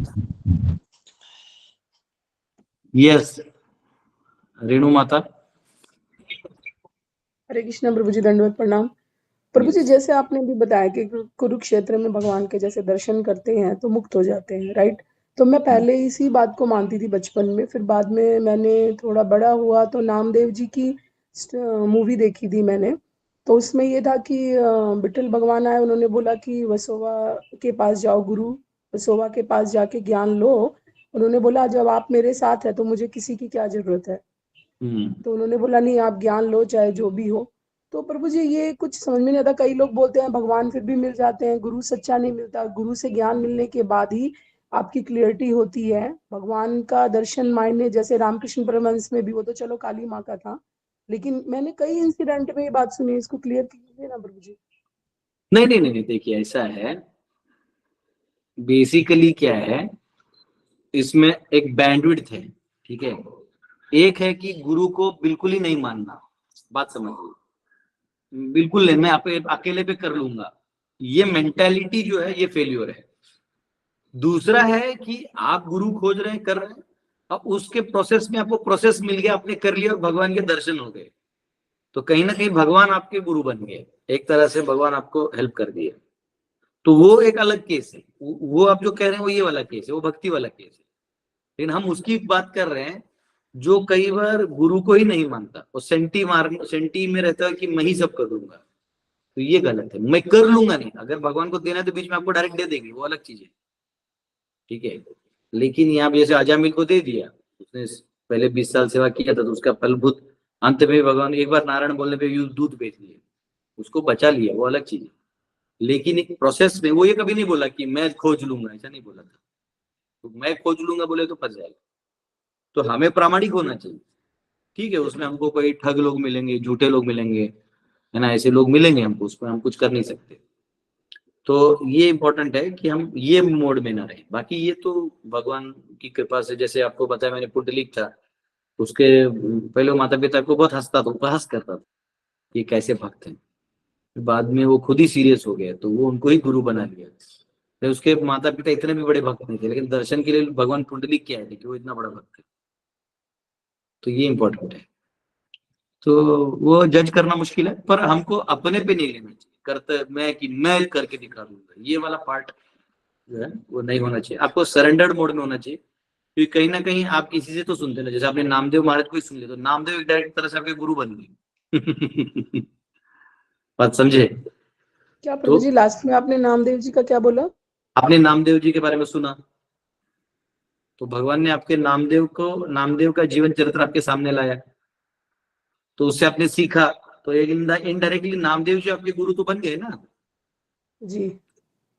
यस, रेणु माता। हरे कृष्णा प्रभु जी, दंडवत प्रणाम। प्रभु जी, जैसे आपने भी बताया कि कुरुक्षेत्र में भगवान के जैसे दर्शन करते हैं तो मुक्त हो जाते हैं, राइट? तो मैं पहले इसी बात को मानती थी बचपन में, फिर बाद में मैंने थोड़ा बड़ा हुआ तो नामदेव जी की मूवी देखी थी मैंने। तो उसमें ये था कि विठल भगवान आए, उन्होंने बोला कि वसोवा के पास जाओ गुरु, वसोवा के पास जाके ज्ञान लो। उन्होंने बोला जब आप मेरे साथ है तो मुझे किसी की क्या जरूरत है। तो उन्होंने बोला नहीं, आप ज्ञान लो चाहे जो भी हो। तो प्रभु जी ये कुछ समझ में नहीं आता, कई लोग बोलते हैं भगवान फिर भी मिल जाते हैं, गुरु सच्चा नहीं मिलता, गुरु से ज्ञान मिलने के बाद ही आपकी क्लियरिटी होती है, भगवान का दर्शन मायने, जैसे रामकृष्ण परमहंस में भी, वो तो चलो काली माँ का था, लेकिन मैंने कई इंसिडेंट में ये बात सुनी, इसको क्लियर कीजिए ना प्रभु जी। नहीं नहीं नहीं, देखिए ऐसा है, बेसिकली क्या है, इसमें एक बैंडविड्थ है, ठीक है। एक है कि गुरु को बिल्कुल ही नहीं मानना, बात समझिए, बिल्कुल नहीं, मैं अकेले पे कर लूंगा, ये मेंटालिटी जो है ये फेल्योर है। दूसरा है कि आप गुरु खोज रहे हैं, कर रहे हैं, और उसके प्रोसेस में आपको प्रोसेस मिल गया, आपने कर लिया और भगवान के दर्शन हो गए, तो कहीं ना कहीं भगवान आपके गुरु बन गए, एक तरह से भगवान आपको हेल्प कर दिए, तो वो एक अलग केस है। वो आप जो कह रहे हैं वो ये वाला केस है, वो भक्ति वाला केस है। लेकिन हम उसकी बात कर रहे हैं जो कई बार गुरु को ही नहीं मानता, वो सेंटी में रहता है कि मैं ही सब कर लूंगा, तो ये गलत है। मैं कर लूंगा नहीं, अगर भगवान को देना है तो बीच में आपको डायरेक्ट दे देंगे, वो अलग चीज है, ठीक है। लेकिन यहाँ जैसे अजामिल को दे दिया, उसने पहले 20 साल सेवा किया था, तो उसका फलभूत अंत में भगवान एक बार नारायण बोलने पे दूध बेच लिया, उसको बचा लिया, वो अलग चीज है। लेकिन एक प्रोसेस में वो ये कभी नहीं बोला कि मैं खोज लूंगा, ऐसा नहीं बोला था। तो मैं खोज लूंगा बोले तो फंस जाएगा। तो हमें प्रामाणिक होना चाहिए, ठीक है। उसमें हमको कोई ठग लोग मिलेंगे, झूठे लोग मिलेंगे, है ना, ऐसे लोग मिलेंगे हमको, उसमें हम कुछ कर नहीं सकते। तो ये इंपॉर्टेंट है कि हम ये मोड में ना रहे। बाकी ये तो भगवान की कृपा से, जैसे आपको बताया मैंने, पुंडलिक था, उसके पहले माता पिता को बहुत हंसता था, उपहास करता था, ये कैसे भक्त हैं। बाद में वो खुद ही सीरियस हो गया, तो वो उनको ही गुरु बना लिया। तो उसके माता पिता इतने भी बड़े भक्त नहीं थे, लेकिन दर्शन के लिए भगवान पुंडलिक क्या है कि वो इतना बड़ा भक्त है। तो ये इंपॉर्टेंट है। तो वो जज करना मुश्किल है, पर हमको अपने पे नहीं लेना चाहिए करते मैं करके दिखा दूंगा, ये वाला पार्ट जो है वो नहीं होना चाहिए। आपको सरेंडर्ड मोड में होना चाहिए, क्योंकि कहीं ना कहीं आप किसी से तो सुनते ना, जैसे आपने नामदेव महाराज को ही सुन लिया, तो नामदेव एक डायरेक्ट तरह से आपके गुरु बन गए। बात समझे? क्या प्रभु जी लास्ट में आपने नामदेव जी का क्या बोला? आपने नामदेव जी के बारे में सुना, तो भगवान ने आपके नामदेव का जीवन चरित्र आपके सामने लाया, तो उससे आपने सीखा, तो एक इनडायरेक्टली नामदेव जी आपके गुरु तो बन गए ना जी।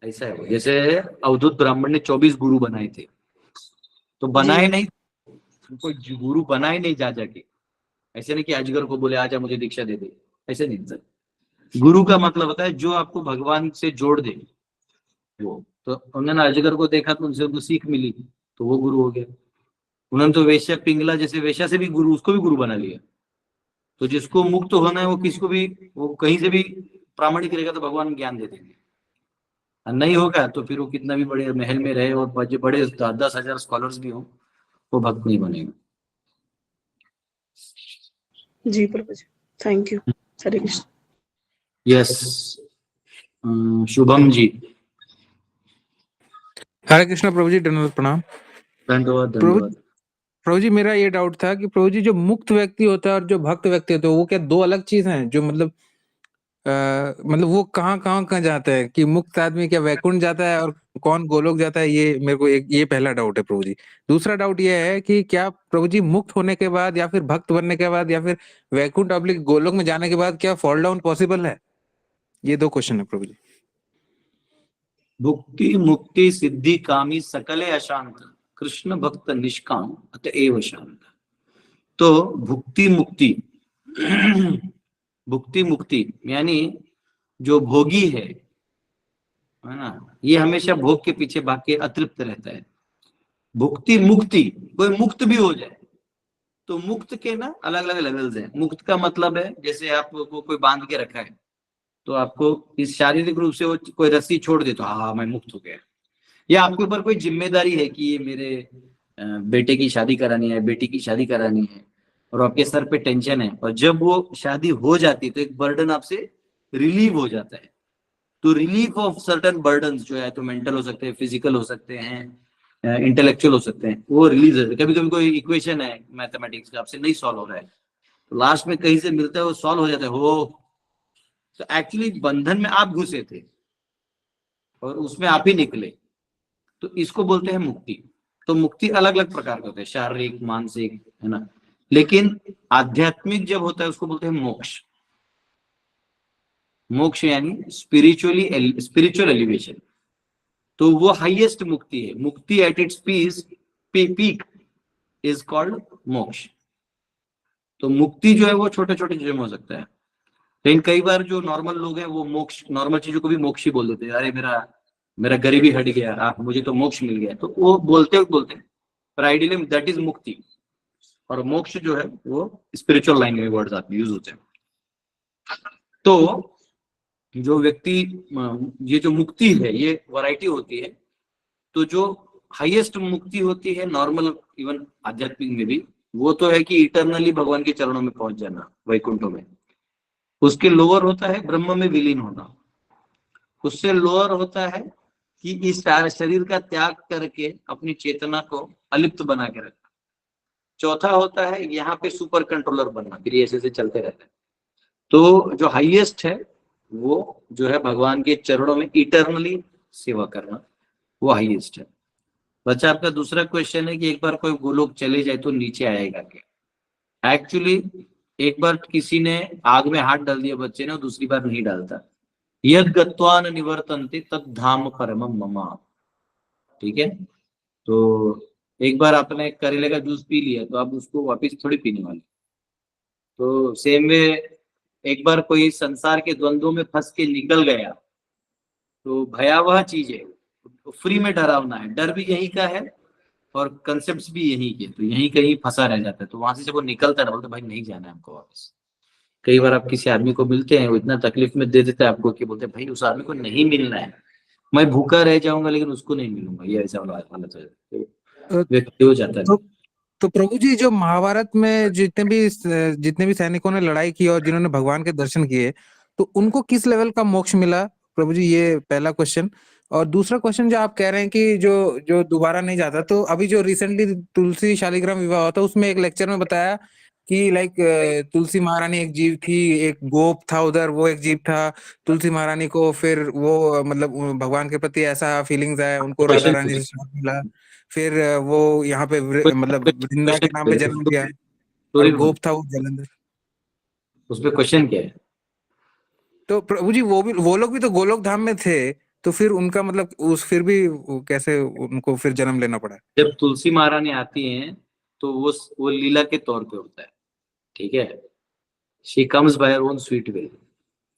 ऐसा है वो। जैसे अवधूत ब्राह्मण ने 24 गुरु बनाए थे, तो बनाए नहीं, कोई गुरु बनाए नहीं जा जाके, ऐसे नहीं कि अजगर को बोले आजा मुझे दीक्षा दे दे, ऐसे नहीं सर। गुरु का मतलब होता है जो आपको भगवान से जोड़ दे वो। तो उन्होंने अजगर को देखा तो उनसे उनको सीख मिली, तो वो गुरु हो गया। उन्होंने तो वेश्या पिंगला जैसे वेश्या से भी गुरु, उसको भी गुरु बना लिया। तो जिसको मुक्त होना है वो किसको भी, वो कहीं से भी प्रामाणिक रहेगा तो भगवान ज्ञान दे देंगे, और नहीं होगा तो फिर वो कितना भी बड़े महल में रहे और बड़े 10,000 स्कॉलर्स भी हो, वो भक्त नहीं बनेगा। जी प्रभु जी, thank you. Hare Krishna. Yes, Shubham ji. Hare Krishna प्रभु जी, दंडवत प्रणाम। धन्यवाद प्रभु धन्यवाद। प्रभु जी, मेरा ये डाउट था कि प्रभु जी जो मुक्त व्यक्ति होता है और जो भक्त व्यक्ति होता है, वो क्या दो अलग चीज हैं? जो मतलब वो कहाँ जाते हैं? कि मुक्त आदमी क्या वैकुंठ जाता है और कौन गोलोक जाता है? ये मेरे को ये पहला डाउट है प्रभु जी। दूसरा डाउट ये है कि क्या प्रभु जी मुक्त होने के बाद या फिर भक्त बनने के बाद या फिर वैकुंठ अब्लिक गोलोक में जाने के बाद क्या फॉल डाउन पॉसिबल है? ये दो क्वेश्चन है प्रभु जी। भुक्ति मुक्ति सिद्धि कामी सकले अशांत, कृष्ण भक्त निष्काम अतएव शांत। तो भुक्ति मुक्ति भुक्ति मुक्ति यानी जो भोगी है ना, ये हमेशा भोग के पीछे भाग के अतृप्त रहता है। भुक्ति मुक्ति, कोई मुक्त भी हो जाए तो मुक्त के ना अलग अलग लेवल्स हैं। मुक्त का मतलब है जैसे आपको कोई बांध के रखा है, तो आपको इस शारीरिक रूप से वो कोई रस्सी छोड़ दे तो हाँ मैं मुक्त हो गया। या आपके ऊपर कोई जिम्मेदारी है कि ये मेरे बेटे की शादी करानी है, बेटी की शादी करानी है, और आपके सर पे टेंशन है, और जब वो शादी हो जाती है तो एक बर्डन आपसे रिलीव हो जाता है। तो रिलीफ ऑफ सर्टन बर्डन जो है, तो मेंटल हो सकते हैं, फिजिकल हो सकते हैं, इंटेलेक्चुअल हो सकते हैं, वो रिलीज है। कभी कभी कोई इक्वेशन है मैथमेटिक्स का आपसे नहीं सॉल्व हो रहा है, तो लास्ट में कहीं से मिलता है, वो सॉल्व हो जाता है। हो तो एक्चुअली बंधन में आप घुसे थे और उसमें आप ही निकले, तो इसको बोलते हैं मुक्ति। तो मुक्ति अलग अलग प्रकार के होते हैं, शारीरिक, मानसिक, है ना। लेकिन आध्यात्मिक जब होता है उसको बोलते हैं मोक्ष। मोक्ष यानी स्पिरिचुअल एलिवेशन। तो वो हाईएस्ट मुक्ति है। मुक्ति at its peak is called मोक्ष। तो मुक्ति जो है वो छोटे छोटे चीजों में हो सकता है, लेकिन कई बार जो नॉर्मल लोग हैं वो मोक्ष, नॉर्मल चीजों को भी मोक्ष ही बोल देते हैं। अरे मेरा गरीबी हट गया, आप मुझे तो मोक्ष मिल गया, तो वो बोलते पर आइडियली दैट इज मुक्ति। और मोक्ष जो है वो स्पिरिचुअल लाइन में वर्ड्स आते यूज होते हैं। तो जो व्यक्ति, ये जो मुक्ति है ये वैरायटी होती है। तो जो हाईएस्ट मुक्ति होती है नॉर्मल, इवन आध्यात्मिक में भी, वो तो है कि इटरनली भगवान के चरणों में पहुंच जाना, वैकुंठों में। उसके लोअर होता है ब्रह्म में विलीन होना। उससे लोअर होता है कि इस शरीर का त्याग करके अपनी चेतना को अलिप्त बना के रखना। चौथा होता है यहाँ पे सुपर कंट्रोलर बनना, फिर ऐसे चलते रहता है। तो जो हाईएस्ट है वो जो है भगवान के चरणों में इटरनली सेवा करना, वो हाईएस्ट है। बच्चा, आपका दूसरा क्वेश्चन है कि एक बार कोई गोलोक चले जाए तो नीचे आएगा क्या? एक्चुअली एक बार किसी ने आग में हाथ डाल दिया बच्चे ने, और दूसरी बार नहीं डालता। यद गत्वा न निवर्तन्ते तद धाम परमम मम। ठीक है, तो एक बार आपने करेले का जूस पी लिया तो आप उसको वापस थोड़ी पीने वाले। तो सेम वे, एक बार कोई संसार के द्वंद्वों में फंस के निकल गया तो भयावह चीज है, तो फ्री में डरावना है। डर भी यही का है और कंसेप्ट्स भी यही के, तो यही कहीं फंसा रह जाता है। तो वहां से जब वो निकलता है ना, बोलते भाई नहीं जाना है हमको वापस। कई बार आप किसी आदमी को मिलते हैं, वो इतना तकलीफ में दे देता है आपको कि बोलते हैं भाई उस आदमी को नहीं मिलना है, मैं भूखा रह जाऊंगा लेकिन उसको नहीं मिलूंगा। ये ऐसा वाला हालत है, तो व्यक्ति हो जाता है। तो प्रभु जी, जो महाभारत में जितने भी सैनिकों ने लड़ाई की और जिन्होंने भगवान के दर्शन किए, तो उनको किस लेवल का मोक्ष मिला प्रभु जी? ये पहला क्वेश्चन। और दूसरा क्वेश्चन, जो आप कह रहे हैं कि जो दोबारा नहीं जाता, तो अभी जो रिसेंटली तुलसी शालिग्राम विवाह हुआ था, उसमें एक लेक्चर में बताया कि लाइक तुलसी महारानी एक जीव थी, एक गोप था उधर, वो एक जीव था। तुलसी महारानी को फिर वो मतलब भगवान के प्रति ऐसा फीलिंग्स है, उनको राधा रानी से साथ मिला, फिर वो यहाँ पे मतलब वृंदा के नाम पे जन्म लिया, और गोप था वो जलंधर। उसमें क्वेश्चन क्या है? तो प्रभु जी वो लोग भी तो गोलोक धाम में थे, तो फिर उनका मतलब फिर भी कैसे उनको फिर जन्म लेना पड़ा? जब तुलसी महारानी आती हैं तो वो लीला के तौर पे होता है। ठीक है, she comes by her own sweet way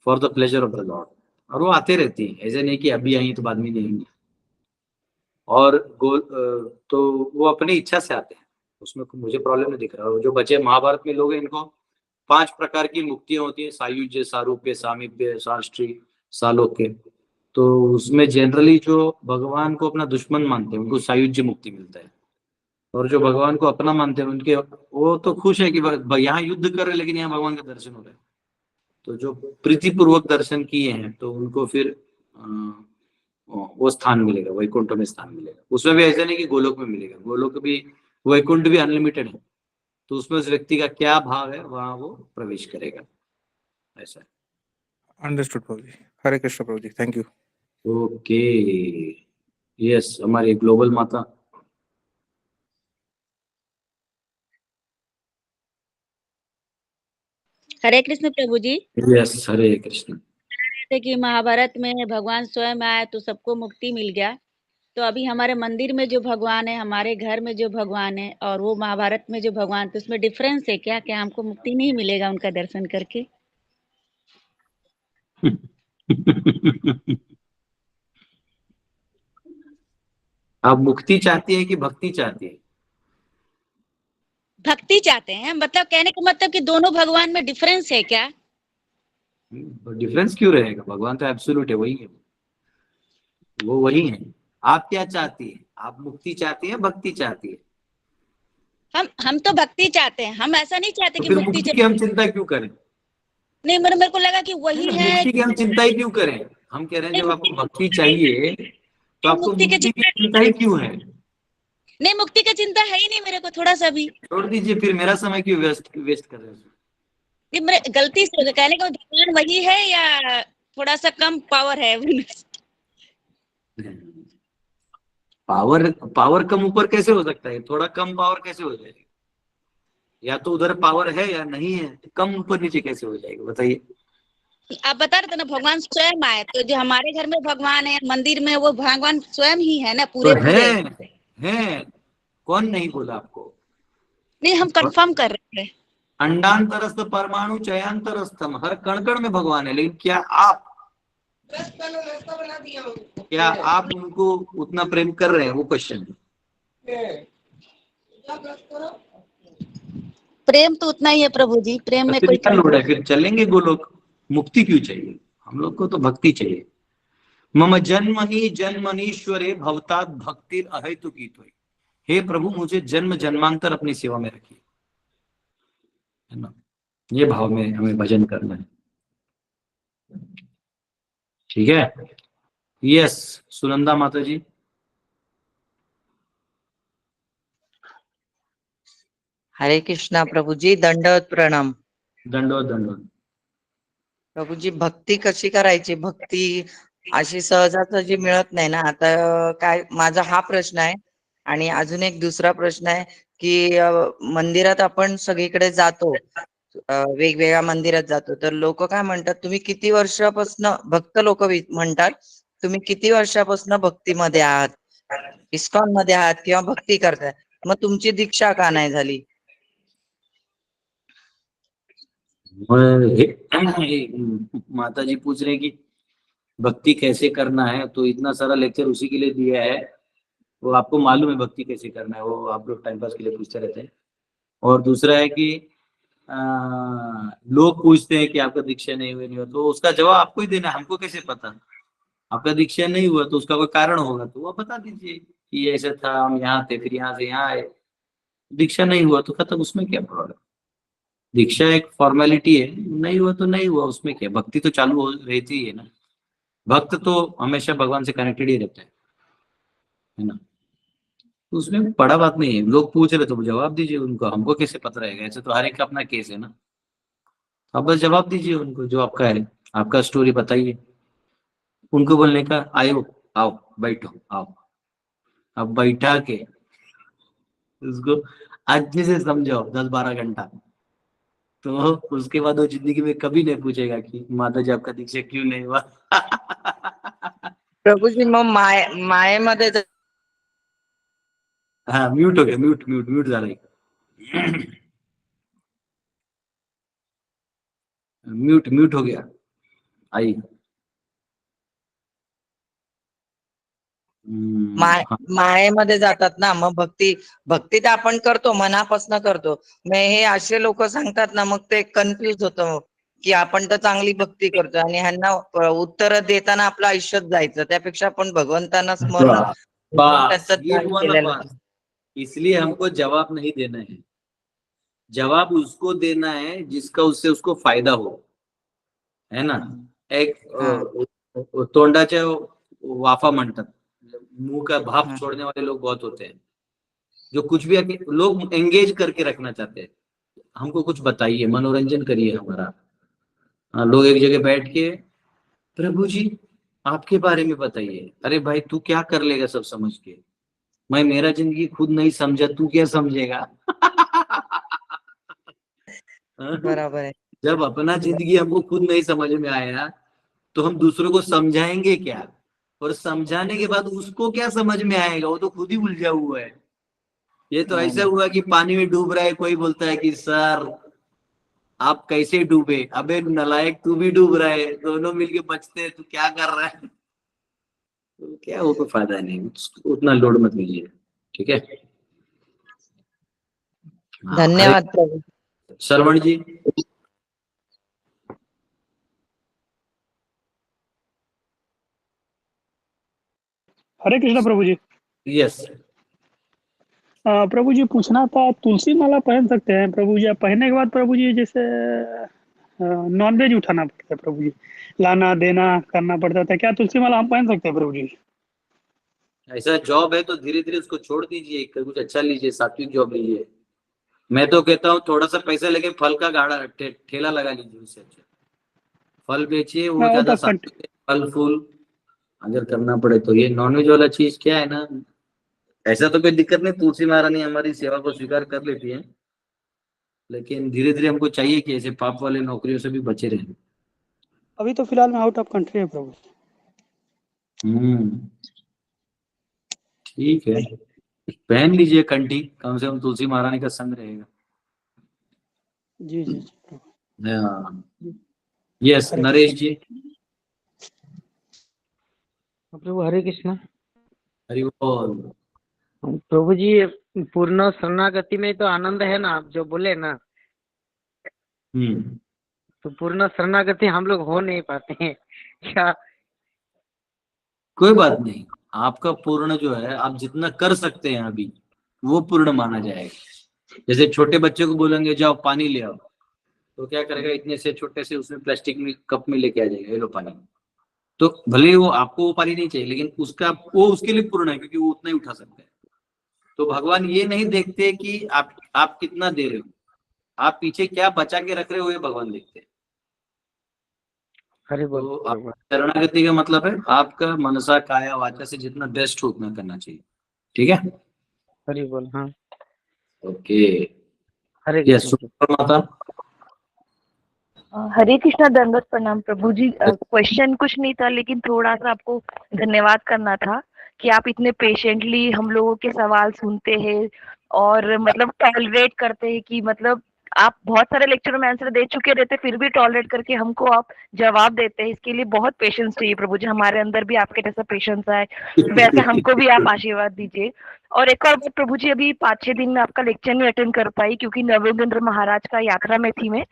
for the pleasure of the Lord. और वो आते रहती हैं, ऐसे नहीं कि अभी आई तो बाद में नहीं आएंगी। और तो वो अपनी इच्छा से आते हैं, उसमें मुझे प्रॉब्लम नहीं दिख रहा। जो बचे महाभारत में लोग हैं, इनको 5 प्रकार की मुक्तियां होती है, सायुज्य, सारूप्य, सामीप्य, साष्ट्री, सालोक्य। तो उसमें जनरली जो भगवान को अपना दुश्मन मानते हैं उनको सायुज्य मुक्ति मिलता है, और जो भगवान को अपना मानते हैं उनके, वो तो खुश है कि यहाँ युद्ध कर रहे लेकिन यहाँ भगवान का दर्शन हो रहा है। तो जो प्रीतिपूर्वक दर्शन किए हैं तो उनको फिर वो स्थान मिलेगा, वैकुंठ में स्थान मिलेगा। उसमें भी ऐसा नहीं कि गोलोक में मिलेगा, गोलोक भी, वैकुंठ भी अनलिमिटेड है, तो उसमें उस व्यक्ति का क्या भाव है वहां वो प्रवेश करेगा, ऐसा है। Understood Prabhu ji. Hare Krishna Prabhu ji, thank you. Okay, yes, हमारी ग्लोबल माता। हरे कृष्ण प्रभु जी। यस, हरे कृष्ण। जैसे कि महाभारत में भगवान स्वयं आए तो सबको मुक्ति मिल गया, तो अभी हमारे मंदिर में जो भगवान है, हमारे घर में जो भगवान है, और वो महाभारत में जो भगवान, तो उसमें डिफरेंस है क्या? क्या हमको मुक्ति नहीं मिलेगा उनका दर्शन करके? आप मुक्ति चाहती है कि भक्ति चाहती है? भक्ति चाहते हैं, मतलब कहने का मतलब कि दोनों भगवान में डिफरेंस है क्या? डिफरेंस क्यों रहेगा? भगवान तो एब्सोल्यूट है, वही है, वो वही है। आप क्या चाहती है? आप मुक्ति चाहती है, भक्ति चाहती है? हम तो भक्ति चाहते हैं, हम ऐसा नहीं चाहते तो कि फिर मुक्ति मुक्ति की हम चिंता क्यों करें? नहीं, मेरे को लगा कि वही है। मुक्ति की हम चिंता ही क्यों करें? हम कह रहे हैं जब आपको भक्ति चाहिए तो आपको मुक्ति की मुक्ति की चिंता ही क्यों है? नहीं, मुक्ति का चिंता है ही नहीं मेरे को थोड़ा सा भी। छोड़ दीजिए, फिर मेरा समय क्यों वेस्ट कर रहे हैं? ये मेरे गलती से कहने का भगवान वही है या थोड़ा सा कम पावर है? पावर कम ऊपर कैसे हो सकता है? थोड़ा कम पावर कैसे हो जाएगा? या तो उधर पावर है या नहीं है, तो कम ऊपर नीचे कैसे हो जाएगा बताइए? आप बता रहे थे ना भगवान स्वयं आए, तो जो हमारे घर में भगवान है, मंदिर में, वो भगवान स्वयं ही है ना, पूरे तो है, कौन नहीं बोला आपको? नहीं, हम कंफर्म कर रहे थे। अंडांतरस्थ परमाणु चयांतरस्थम, हर कण कण में भगवान है, लेकिन क्या आप उनको उतना प्रेम कर रहे हैं? वो क्वेश्चन। प्रेम तो उतना ही है प्रभु जी, प्रेम में कोई क्या लोड है? फिर चलेंगे गोलोक। मुक्ति क्यों चाहिए? हम लोग को तो भक्ति चाहिए। मम जन्मनीश्वरे भवतात भक्तिर अहेतुकी त्वयि। हे प्रभु, मुझे जन्म जन्मांतर अपनी सेवा में रखिए, है ना? ये भाव में हमें भजन करना है, ठीक है? यस, सुनंदा माता जी। हरे कृष्णा प्रभू जी, दंडवत प्रणाम। दंडवत दंडवत। प्रभू जी, भक्ती कशी करायची? भक्ती अशी सहजासहजी मिळत नाही ना. आता काय, माझा हा प्रश्न आहे. आणि अजून एक दुसरा प्रश्न आहे की मंदिरात आपण सगळीकडे जातो, वेगवेगळ्या मंदिरात जातो, तर लोक काय म्हणतात, तुम्ही किती वर्षापासून, भक्त लोक म्हणतात, तुम्ही किती वर्षापासून भक्तीमध्ये आहात, इस्कॉन मध्ये आहात किंवा भक्ती करताय, मग तुमची दीक्षा का नाही झाली? माता जी पूछ रहे हैं कि भक्ति कैसे करना है, तो इतना सारा लेक्चर उसी के लिए दिया है, वो आपको मालूम है भक्ति कैसे करना है, वो आप लोग टाइम पास के लिए पूछते रहते हैं। और दूसरा है कि लोग पूछते हैं कि आपका दीक्षा नहीं हुआ, तो उसका जवाब आपको ही देना है, हमको कैसे पता? आपका दीक्षा नहीं हुआ तो उसका कोई कारण होगा, तो वो बता दीजिए कि ऐसा था, हम यहाँ थे, फिर यहाँ से यहाँ आए। दीक्षा नहीं हुआ तो खत्म, उसमें क्या प्रॉब्लम? दीक्षा एक फॉर्मेलिटी है, नहीं हुआ तो नहीं हुआ, उसमें क्या? भक्ति तो चालू हो रहती है ना। भक्त तो हमेशा भगवान से कनेक्टेड ही रहता है ना, तो उसमें बड़ा बात नहीं है। लोग पूछ रहे तो जवाब दीजिए उनको, हमको कैसे पता रहेगा? ऐसे तो हर एक का अपना केस है ना, आप बस जवाब दीजिए उनको, जो आपका है, आपका स्टोरी बताइए। उनको बोलने का, आयो, आओ, बैठो, आओ। अब बैठा के उसको अच्छे से समझाओ 10-12 घंटा, तो उसके बाद वो जिंदगी में कभी नहीं पूछेगा कि माता जी आपका दीक्षा क्यों नहीं हुआ। प्रभू जी, मग मायेमध्ये हाँ, म्यूट हो गया, म्यूट जा रही, म्यूट हो गया, आई। मायेमध्ये जातात ना, मग भक्ती तर आपण करतो, मनापासून करतो, मग हे असे लोक सांगतात ना, मग ते कन्फ्युज होतं की आपण तर चांगली भक्ती करतो आणि ह्यांना उत्तर देताना आपलं आयुष्यात जायचं, त्यापेक्षा आपण भगवंतांना स्मरण त्याचं ध्यान केलेलं. इसलिए हमको जवाब नहीं देना है, जवाब उसको देना है जिसका उससे उसको फायदा हो, है ना? एक तोंडाच्या वाफा म्हणतात, मुंह का भाप छोड़ने वाले लोग बहुत होते हैं, जो कुछ भी लोग एंगेज करके रखना चाहते हैं। हमको कुछ बताइए, मनोरंजन करिए हमारा। लोग एक जगह बैठ के, प्रभु जी आपके बारे में बताइए। अरे भाई तू क्या कर लेगा सब समझ के? मैं मेरा जिंदगी खुद नहीं समझा, तू क्या समझेगा? बराबर है। जब अपना जिंदगी हमको खुद नहीं समझ में आया तो हम दूसरों को समझाएंगे क्या? और समझाने के बाद उसको क्या समझ में आएगा? वो तो खुद ही उलझा हुआ है। ये तो ऐसा हुआ कि पानी में डूब रहा है, कोई बोलता है कि सर आप कैसे डूबे? अबे नालायक तू भी डूब रहा है, दोनों मिलके बचते हैं, तू क्या कर रहा है? तो क्या, वो कोई फायदा नहीं, उतना लोड मत लीजिए, ठीक है? धन्यवाद प्रभु। श्रवण जी। हरे कृष्णा प्रभु जी। यस प्रभु जी पूछना था, तुलसी माला पहन सकते हैं प्रभु जी? पहनने के बाद प्रभु जी जैसे नॉनवेज उठाना पड़ता है प्रभु जी, लाना देना करना पड़ता था, क्या तुलसी माला हम पहन सकते हैं प्रभु जी? ऐसा जॉब है तो धीरे धीरे उसको छोड़ दीजिए, कुछ अच्छा लीजिए, सात्विक जॉब लीजिए। मैं तो कहता हूँ थोड़ा सा पैसा लेके फल का गाड़ा ठेला लगा लीजिए, उससे अच्छा फल बेचिए, वो ज्यादा सात्विक, फल फूल अगर करना पड़े तो। ये नॉनवेज वाला चीज क्या है ना, ऐसा तो कोई दिक्कत नहीं, तुलसी महारानी हमारी सेवा को स्वीकार कर लेती है, लेकिन धीरे धीरे हमको चाहिए कि ऐसे पाप वाले नौकरियों से भी बचे रहें। अभी तो फिलहाल मैं आउट ऑफ कंट्री है प्रभु। ठीक है, पहन लीजिए कंठी, कम से कम तुलसी महारानी का संग रहेगा। जी जी यस नरेश जी। प्रभु हरे कृष्णा। हरि बोल। प्रभु जी पूर्ण शरणागति में तो आनंद है ना, आप जो बोले ना, तो पूर्ण शरणागति हम लोग हो नहीं पाते हैं क्या? कोई बात नहीं, आपका पूर्ण जो है, आप जितना कर सकते हैं अभी वो पूर्ण माना जाएगा। जैसे छोटे बच्चे को बोलेंगे जाओ पानी ले आओ, तो क्या करेगा? इतने से छोटे से उसमें प्लास्टिक में कप में लेके आ जाएगा, ये लो पानी। तो भले वो आपको वो पानी नहीं चाहिए, लेकिन वो उसके लिए पूर्ण है, क्योंकि वो उतना ही उठा सकता है। तो भगवान ये नहीं देखते कि आप कितना दे रहे हो, आप पीछे क्या बचा के रख रहे हो, ये भगवान देखते हैं। तो शरणागति का मतलब है आपका मनसा काया वाचा से जितना बेस्ट हो उतना करना चाहिए, ठीक है? हरि बोल। हाँ ओके। हरे यस माता। हरे कृष्णा, दंडवत प्रणाम प्रभु जी। क्वेश्चन कुछ नहीं था, लेकिन थोड़ा सा आपको धन्यवाद करना था कि आप इतने पेशेंटली हम लोगों के सवाल सुनते हैं और मतलब टॉलरेट करते हैं कि मतलब आप बहुत सारे लेक्चर में आंसर दे चुके रहते, फिर भी टॉलरेट करके हमको आप जवाब देते हैं। इसके लिए बहुत पेशेंस चाहिए प्रभु जी, हमारे अंदर भी आपके जैसा पेशेंस आए, वैसे हमको भी आप आशीर्वाद दीजिए। और एक और बात प्रभु जी, अभी 5-6 दिन में आपका लेक्चर नहीं अटेंड कर पाई क्योंकि नवेंद्र महाराज का यात्रा में थी मैं,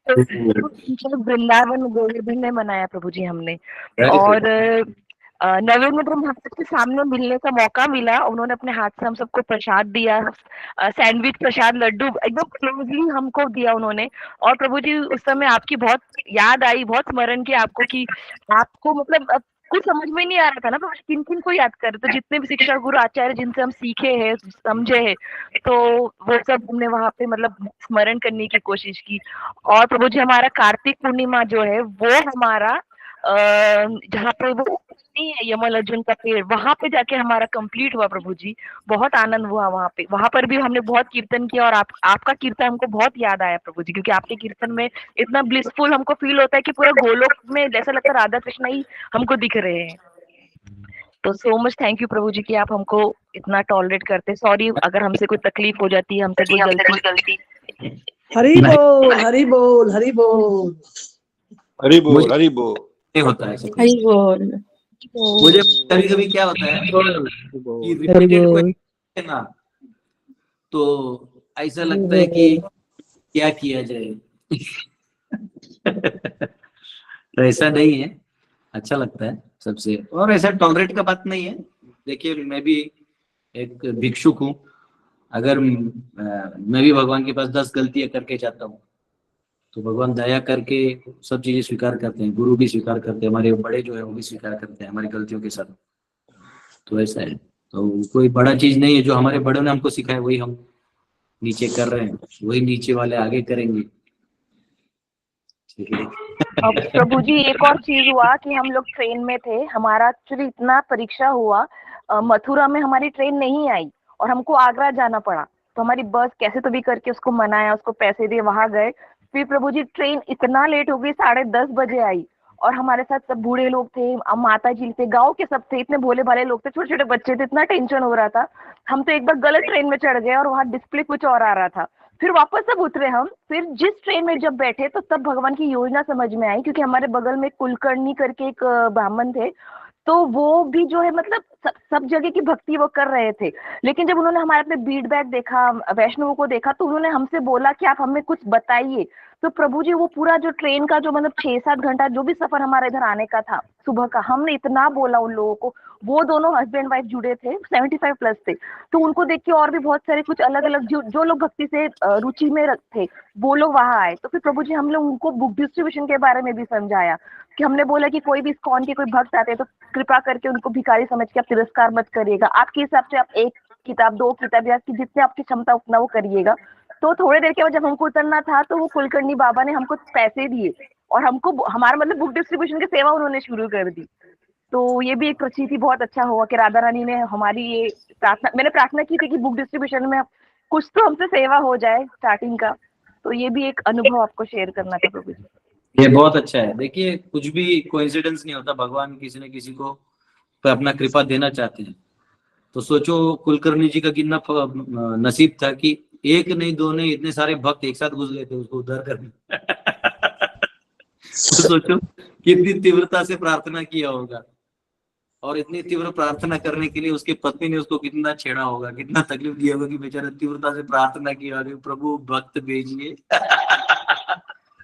तो वृंदावन गोवर्धन में मनाया प्रभु जी हमने। और नवेंद्र महाराज के सामने मिलने का मौका मिला, उन्होंने अपने हाथ से हम सबको प्रसाद दिया, सैंडविच, प्रसाद, लड्डू एकदम क्लोजली हमको दिया उन्होंने। और प्रभु जी उस समय आपकी बहुत याद आई, बहुत स्मरण किया आपको कि आपको मतलब कुछ समझ में नहीं आ रहा था ना प्रभु, किन किन को याद कर, तो जितने भी शिक्षा गुरु आचार्य जिनसे हम सीखे हैं, समझे हैं, तो वो सब हमने वहां पे मतलब स्मरण करने की कोशिश की। और प्रभु जी हमारा कार्तिक पूर्णिमा जो है वो हमारा जहाँ पे वो है यमल अर्जुन का पेड़, वहां पे जाके हमारा कंप्लीट हुआ प्रभु जी। बहुत आनंद हुआ वहां पे, वहां पर भी हमने बहुत कीर्तन किया और आपका कीर्तन हमको बहुत याद आया प्रभु जी, क्योंकि आपके कीर्तन में इतना ब्लिसफुल हमको फील होता है कि पूरा गोलोक में जैसा लगता है राधा कृष्ण ही हमको दिख रहे हैं। तो सो मच थैंक यू प्रभु जी कि आप हमको इतना टॉलरेट करते। सॉरी अगर हमसे कोई तकलीफ हो जाती है, हमसे कोई गलती। हरि बोल हरि बोल हरि बोल हरि बोल हरि बोल। होता है हरि बोल। मुझे कभी कभी क्या होता है कि रिपीटेड क्वेश्चन है ना, तो ऐसा लगता है कि क्या किया जाए। तो ऐसा नहीं है, अच्छा लगता है सबसे, और ऐसा टॉलरेट का बात नहीं है। देखिए मैं भी एक भिक्षुक हूँ, अगर मैं भी भगवान के पास 10 गलतियां करके जाता हूँ तो भगवान दया करके सब चीजें स्वीकार करते हैं, गुरु भी स्वीकार करते हैं, हमारे बड़े जो है वो भी स्वीकार करते हैं हमारी गलतियों के साथ। तो ऐसा है, तो कोई बड़ा चीज नहीं है, जो हमारे बड़ों ने हमको सिखाया वही हम नीचे कर रहे हैं, वही नीचे वाले आगे करेंगे। ठीक है। अब प्रभु जी एक और चीज हुआ कि हम लोग ट्रेन में थे, हमारा एक्चुअली इतना परीक्षा हुआ, मथुरा में हमारी ट्रेन नहीं आई और हमको आगरा जाना पड़ा। तो हमारी बस कैसे तो भी करके उसको मनाया, उसको पैसे दिए, वहां गए। फिर प्रभु जी ट्रेन इतना लेट हो गई, 10:30 बजे आई और हमारे साथ सब बूढ़े लोग थे, माता जी थे, गांव के सब थे, इतने भोले भाले लोग थे, छोटे छोटे बच्चे थे, इतना टेंशन हो रहा था। हम तो एक बार गलत ट्रेन में चढ़ गए और वहां डिस्प्ले कुछ और आ रहा था। फिर वापस सब उतरे हम, फिर जिस ट्रेन में जब बैठे तो तब भगवान की योजना समझ में आई, क्योंकि हमारे बगल में कुलकर्णी करके एक ब्राह्मण थे, तो वो भी जो है मतलब सब जगह की भक्ति वो कर रहे थे। लेकिन जब उन्होंने हमारे अपने फीडबैक देखा, वैष्णवों को देखा, तो उन्होंने हमसे बोला कि आप हमें कुछ बताइए। तो प्रभु जी वो पूरा जो ट्रेन का जो मतलब 6-7 घंटा जो भी सफर हमारे इधर आने का था सुबह का, हमने इतना बोला उन लोगों को। वो दोनों हस्बैंड वाइफ जुड़े थे, 75 प्लस थे, तो उनको देख के और भी बहुत सारे कुछ अलग अलग जो लोग भक्ति से रुचि में थे वो लोग वहां आए। तो फिर प्रभु जी हम लोग उनको बुक डिस्ट्रीब्यूशन के बारे में भी समझाया, कि हमने बोला कि कोई भी इस्कॉन के कोई भक्त आते हैं तो कृपा करके उनको भिखारी समझ के आप तिरस्कार मत करिएगा, आपके हिसाब से आप 1 किताब 2 किताब या जितने आपकी क्षमता उतना वो करिएगा। तो थोड़ी देर के बाद जब हमको उतरना था तो वो कुलकर्णी बाबा ने हमको पैसे दिए और हमको हमारा मतलब बुक डिस्ट्रीब्यूशन की सेवा उन्होंने शुरू कर दी। तो ये भी एक प्रतीति बहुत अच्छा हुआ कि राधा रानी ने हमारी ये प्रार्थना, मैंने प्रार्थना की थी कि बुक डिस्ट्रीब्यूशन में कुछ तो हमसे सेवा हो जाए स्टार्टिंग का। तो ये भी एक अनुभव आपको शेयर करना था प्रभु जी। ये बहुत अच्छा है। देखिए कुछ भी कोइंसिडेंस नहीं होता, भगवान किसी न किसी को पर अपना कृपा देना चाहते हैं। तो सोचो कुलकर्णी जी का कितना नसीब था कि एक नहीं दो नहीं इतने सारे भक्त एक साथ घुस गए थे उसको उद्धार करने। तो सोचो कितनी तीव्रता से प्रार्थना किया होगा, और इतनी तीव्र प्रार्थना करने के लिए उसकी पत्नी ने उसको कितना छेड़ा होगा, कितना तकलीफ दिया होगा कि बेचारा तीव्रता से प्रार्थना किया, प्रभु भक्त भेजिए।